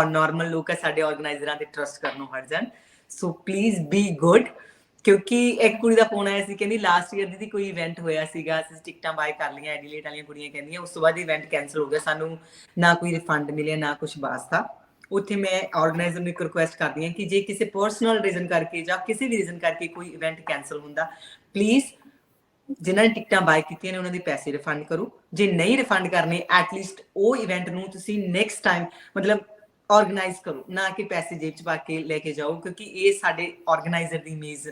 ਨਾਰਮਲ ਲੋਕ ਹੈ ਸਾਡੇ ਆਰਗੇਨਾਈਜ਼ਰਾਂ ਤੇ ਟਰਸਟ ਕਰਨੋਂ ਹਟ ਜਾਣ। ਸੋ ਪਲੀਜ਼ ਬੀ ਗੁੱਡ ਕਿਉਂਕਿ ਇੱਕ ਕੁੜੀ ਦਾ ਫੋਨ ਆਇਆ ਸੀ, ਕਹਿੰਦੀ ਲਾਸਟ ਈਅਰ ਦੀ ਕੋਈ ਇਵੈਂਟ ਹੋਇਆ ਸੀਗਾ, ਅਸੀਂ ਟਿਕਟਾਂ ਬਾਏ ਕਰ ਲਈਆਂ, ਐਡੀਲੇਟ ਵਾਲੀਆਂ ਕੁੜੀਆਂ ਕਹਿੰਦੀਆਂ, ਉਸ ਤੋਂ ਬਾਅਦ ਇਵੈਂਟ ਕੈਂਸਲ ਹੋ ਗਿਆ, ਸਾਨੂੰ ਨਾ ਕੋਈ ਰਿਫੰਡ ਮਿਲਿਆ ਨਾ ਕੁਝ ਵਾਸਤਾ। ਉੱਥੇ ਮੈਂ ਆਰਗੇਨਾਈਜ਼ਰ ਨੂੰ ਇੱਕ ਰਿਕੁਐਸਟ ਕਰਦੀ ਹਾਂ ਕਿ ਜੇ ਕਿਸੇ ਪਰਸਨਲ ਰੀਜ਼ਨ ਕਰਕੇ ਜਾਂ ਕਿਸੇ ਵੀ ਰੀਜ਼ਨ ਕਰਕੇ ਕੋਈ ਇਵੈਂਟ ਕੈਂਸਲ ਹੁੰਦਾ, ਪਲੀਜ਼ ਜਿਨ੍ਹਾਂ ਨੇ ਟਿਕਟਾਂ ਬਾਏ ਕੀਤੀਆਂ ਨੇ ਉਹਨਾਂ ਦੇ ਪੈਸੇ ਰਿਫੰਡ ਕਰੋ। ਜੇ ਨਹੀਂ ਰਿਫੰਡ ਕਰਨੇ, ਐਟਲੀਸਟ ਉਹ ਇਵੈਂਟ ਨੂੰ ਤੁਸੀਂ ਨੈਕਸਟ ਟਾਈਮ ਮਤਲਬ ਆਰਗੇਨਾਈਜ਼ ਕਰੋ, ਨਾ ਕਿ ਪੈਸੇ ਜੇਬ 'ਚ ਪਾ ਕੇ ਲੈ ਕੇ ਜਾਓ, ਕਿਉਂਕਿ ਇਹ ਸਾਡੇ ਆਰਗੇਨਾਈਜ਼ਰ ਦੀ ਇਮੇਜ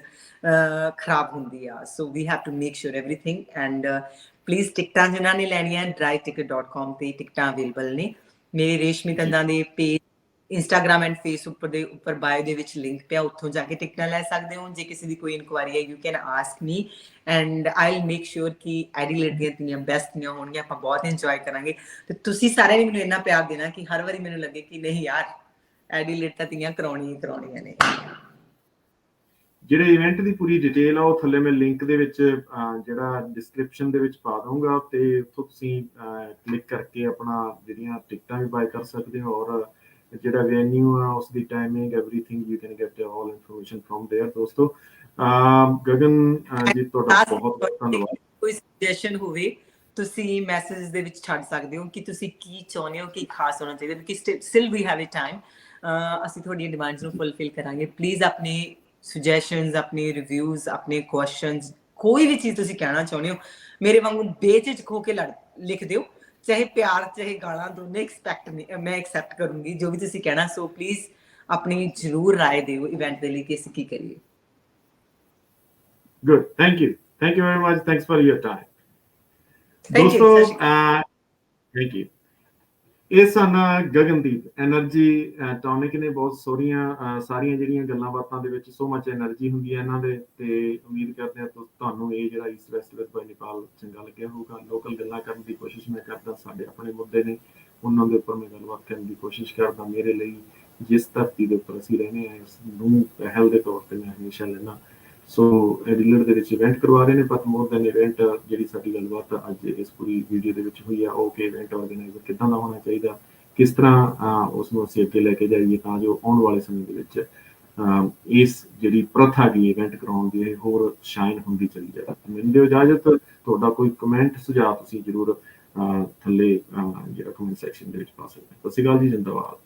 ਖਰਾਬ ਹੁੰਦੀ ਆ। So we have to make sure everything and please ਟਿਕਟਾਂ ਜਿਨ੍ਹਾਂ ਨੇ ਲੈਣੀਆਂ dryticket.com ਤੇ ਟਿਕਟਾਂ ਅਵੇਲੇਬਲ ਨੇ। ਮੇਰੇ ਰੇਸ਼ਮੀ ਕੰਦਾਂ ਦੇ ਪੇਜ ਇੰਸਟਾਗ੍ਰਾਮ ਐਂਡ ਫੇਸਬੁੱਕ ਦੇ ਉੱਪਰ ਬਾਇਓ ਦੇ ਵਿੱਚ ਲਿੰਕ ਪਿਆ, ਉੱਥੋਂ ਜਾ ਕੇ ਟਿਕਟਾਂ ਲੈ ਸਕਦੇ ਹੋ। ਜੇ ਕਿਸੇ ਦੀ ਕੋਈ ਇਨਕੁਆਇਰੀ ਹੈ, you can ask me and I will make sure ਕਿ ਐਡੀਲੇਡ ਦੀਆਂ ਤੀਆਂ ਬੈਸਟ ਤੀਆਂ ਹੋਣਗੀਆਂ, ਆਪਾਂ ਬਹੁਤ ਇੰਜੋਏ ਕਰਾਂਗੇ। ਤੇ ਤੁਸੀਂ ਸਾਰਿਆਂ ਨੇ ਮੈਨੂੰ ਇੰਨਾ ਪਿਆਰ ਦੇਣਾ ਕਿ ਹਰ ਵਾਰੀ ਮੈਨੂੰ ਲੱਗੇ ਕਿ ਨਹੀਂ ਯਾਰ, ਐਡੀਲੇਡ ਤਾਂ ਤੀਆਂ ਕਰਾਉਣੀਆਂ ਨੇ। ਜਿਹੜੇ ਇਵੈਂਟ ਦੀ ਪੂਰੀ ਡਿਟੇਲ ਆ ਉਹ ਥੱਲੇ ਮੈਂ ਲਿੰਕ ਦੇ ਵਿੱਚ ਜਿਹੜਾ ਡਿਸਕ੍ਰਿਪਸ਼ਨ ਦੇ ਵਿੱਚ ਪਾ ਦਊਂਗਾ, ਤੇ ਉੱਥੋਂ ਤੁਸੀਂ ਕਲਿੱਕ ਕਰਕੇ ਆਪਣਾ ਜਿਹੜੀਆਂ ਟਿਕਟਾਂ ਵੀ ਬਾਏ ਕਰ ਸਕਦੇ ਹੋ, ਔਰ ਜਿਹੜਾ ਵੈਨਿਊ ਆ ਉਸ ਦੀ timing everything you can get all information from there. ਦੋਸਤੋ ਗਗਨ ਜੀ ਤੁਹਾਡਾ ਬਹੁਤ ਬਹੁਤ ਧੰਨਵਾਦ। ਕੋਈ ਸੁਜੈਸ਼ਨ ਹੋਵੇ ਤੁਸੀਂ ਮੈਸੇਜ ਦੇ ਵਿੱਚ ਛੱਡ ਸਕਦੇ ਹੋ ਕਿ ਤੁਸੀਂ ਕੀ ਚਾਹੁੰਦੇ ਹੋ, ਕੀ ਖਾਸ ਹੋਣਾ ਚਾਹੀਦਾ, ਕਿਉਂਕਿ still we have a time. ਅਸੀਂ ਤੁਹਾਡੀਆਂ ਡਿਮਾਂਡਸ ਨੂੰ ਫੁੱਲਫਿਲ ਕਰਾਂਗੇ। ਪਲੀਜ਼ ਆਪਣੇ ਸੁਜੈਸ਼ਨਸ, ਆਪਣੇ ਰਿਵਿਊਜ਼, ਆਪਣੇ ਕੁਐਸਚਨਸ, ਕੋਈ ਵੀ ਚੀਜ਼ ਤੁਸੀਂ ਕਹਿਣਾ ਚਾਹੁੰਦੇ ਹੋ, ਮੇਰੇ ਵਾਂਗੂ ਬੇਝਿਜਕ ਹੋ ਕੇ ਲਿਖ ਦਿਓ, ਚਾਹੇ ਪਿਆਰ ਚਾਹੇ ਗਾਲਾਂ, ਦੋਨੇ ਮੈਂ ਐਕਸੈਪਟ ਕਰੂੰਗੀ ਜੋ ਵੀ ਤੁਸੀਂ ਕਹਿਣਾ। ਸੋ ਪਲੀਜ਼ ਆਪਣੀ ਜ਼ਰੂਰ ਰਾਏ ਦਿਓ ਇਵੈਂਟ ਦੇ ਲਈ ਕਿ ਅਸੀਂ ਕੀ ਕਰੀਏ। Good, thank you very much, thanks for your time। Thank you, ਦੋਸਤੋ ਥੈਂਕ ਯੂ। ਇਹ ਸਨ ਗਗਨਦੀਪ ਐਨਰਜੀ ਟੌਨਿਕ ਨੇ। ਬਹੁਤ ਸਾਰੀਆਂ ਜਿਹੜੀਆਂ ਗੱਲਾਂ ਬਾਤਾਂ ਦੇ ਵਿੱਚ ਸੋ ਮਚ ਐਨਰਜੀ ਹੁੰਦੀ ਹੈ ਇਹਨਾਂ ਦੇ, ਤੇ ਉਮੀਦ ਕਰਦੇ ਹਾਂ ਤੁਹਾਨੂੰ ਇਹ ਜਿਹੜਾ ਈਸਟ ਵੈਸਟ ਵਿਦ ਬਾਈ ਨੇਪਾਲ ਚੰਗਾ ਲੱਗਿਆ ਹੋਊਗਾ। ਲੋਕਲ ਗੱਲਾਂ ਕਰਨ ਦੀ ਕੋਸ਼ਿਸ਼ ਮੈਂ ਕਰਦਾ, ਸਾਡੇ ਆਪਣੇ ਮੁੱਦੇ ਨੇ ਉਹਨਾਂ ਦੇ ਉੱਪਰ ਮੈਂ ਗੱਲਬਾਤ ਕਰਨ ਦੀ ਕੋਸ਼ਿਸ਼ ਕਰਦਾ। ਮੇਰੇ ਲਈ ਜਿਸ ਧਰਤੀ ਦੇ ਉੱਪਰ ਅਸੀਂ ਰਹਿੰਦੇ ਹਾਂ ਇਸ ਨੂੰ ਪਹਿਲ ਦੇ ਤੌਰ ਤੇ ਮੈਂ ਹਮੇਸ਼ਾ ਲੈਂਦਾ। ਸੋ ਐਡੀਲੇਡ ਦੇ ਵਿੱਚ ਇਵੈਂਟ ਕਰਵਾ ਰਹੇ ਨੇ, ਬਟ ਮੋਰ ਦੈਨ ਇਵੈਂਟ ਜਿਹੜੀ ਸਾਡੀ ਗੱਲਬਾਤ ਅੱਜ ਇਸ ਪੂਰੀ ਵੀਡੀਓ ਦੇ ਵਿੱਚ ਹੋਈ ਆ ਉਹ ਕਿ ਇਵੈਂਟ ਆਰਗੇਨਾਈਜ਼ਰ ਕਿੱਦਾਂ ਦਾ ਹੋਣਾ ਚਾਹੀਦਾ, ਕਿਸ ਤਰ੍ਹਾਂ ਉਸ ਨੂੰ ਅਸੀਂ ਅੱਗੇ ਲੈ ਕੇ ਜਾਈਏ ਤਾਂ ਜੋ ਆਉਣ ਵਾਲੇ ਸਮੇਂ ਦੇ ਵਿੱਚ ਇਸ ਜਿਹੜੀ ਪ੍ਰਥਾ ਦੀ ਇਵੈਂਟ ਕਰਾਉਣ ਦੀ ਇਹ ਹੋਰ ਸ਼ਾਈਨ ਹੁੰਦੀ ਚਲੀ ਜਾਵੇ। ਮੈਨੂੰ ਦਿਓ ਇਜਾਜ਼ਤ। ਤੁਹਾਡਾ ਕੋਈ ਕਮੈਂਟ ਸੁਝਾਅ ਤੁਸੀਂ ਜ਼ਰੂਰ ਥੱਲੇ ਜਿਹੜਾ ਕਮੈਂਟ ਸੈਕਸ਼ਨ ਦੇ ਵਿੱਚ ਪਾ ਸਕਦੇ ਹੋ। ਸਤਿ ਸ਼੍ਰੀ ਅਕਾਲ ਜੀ, ਜਿੰਦਾਬਾਦ।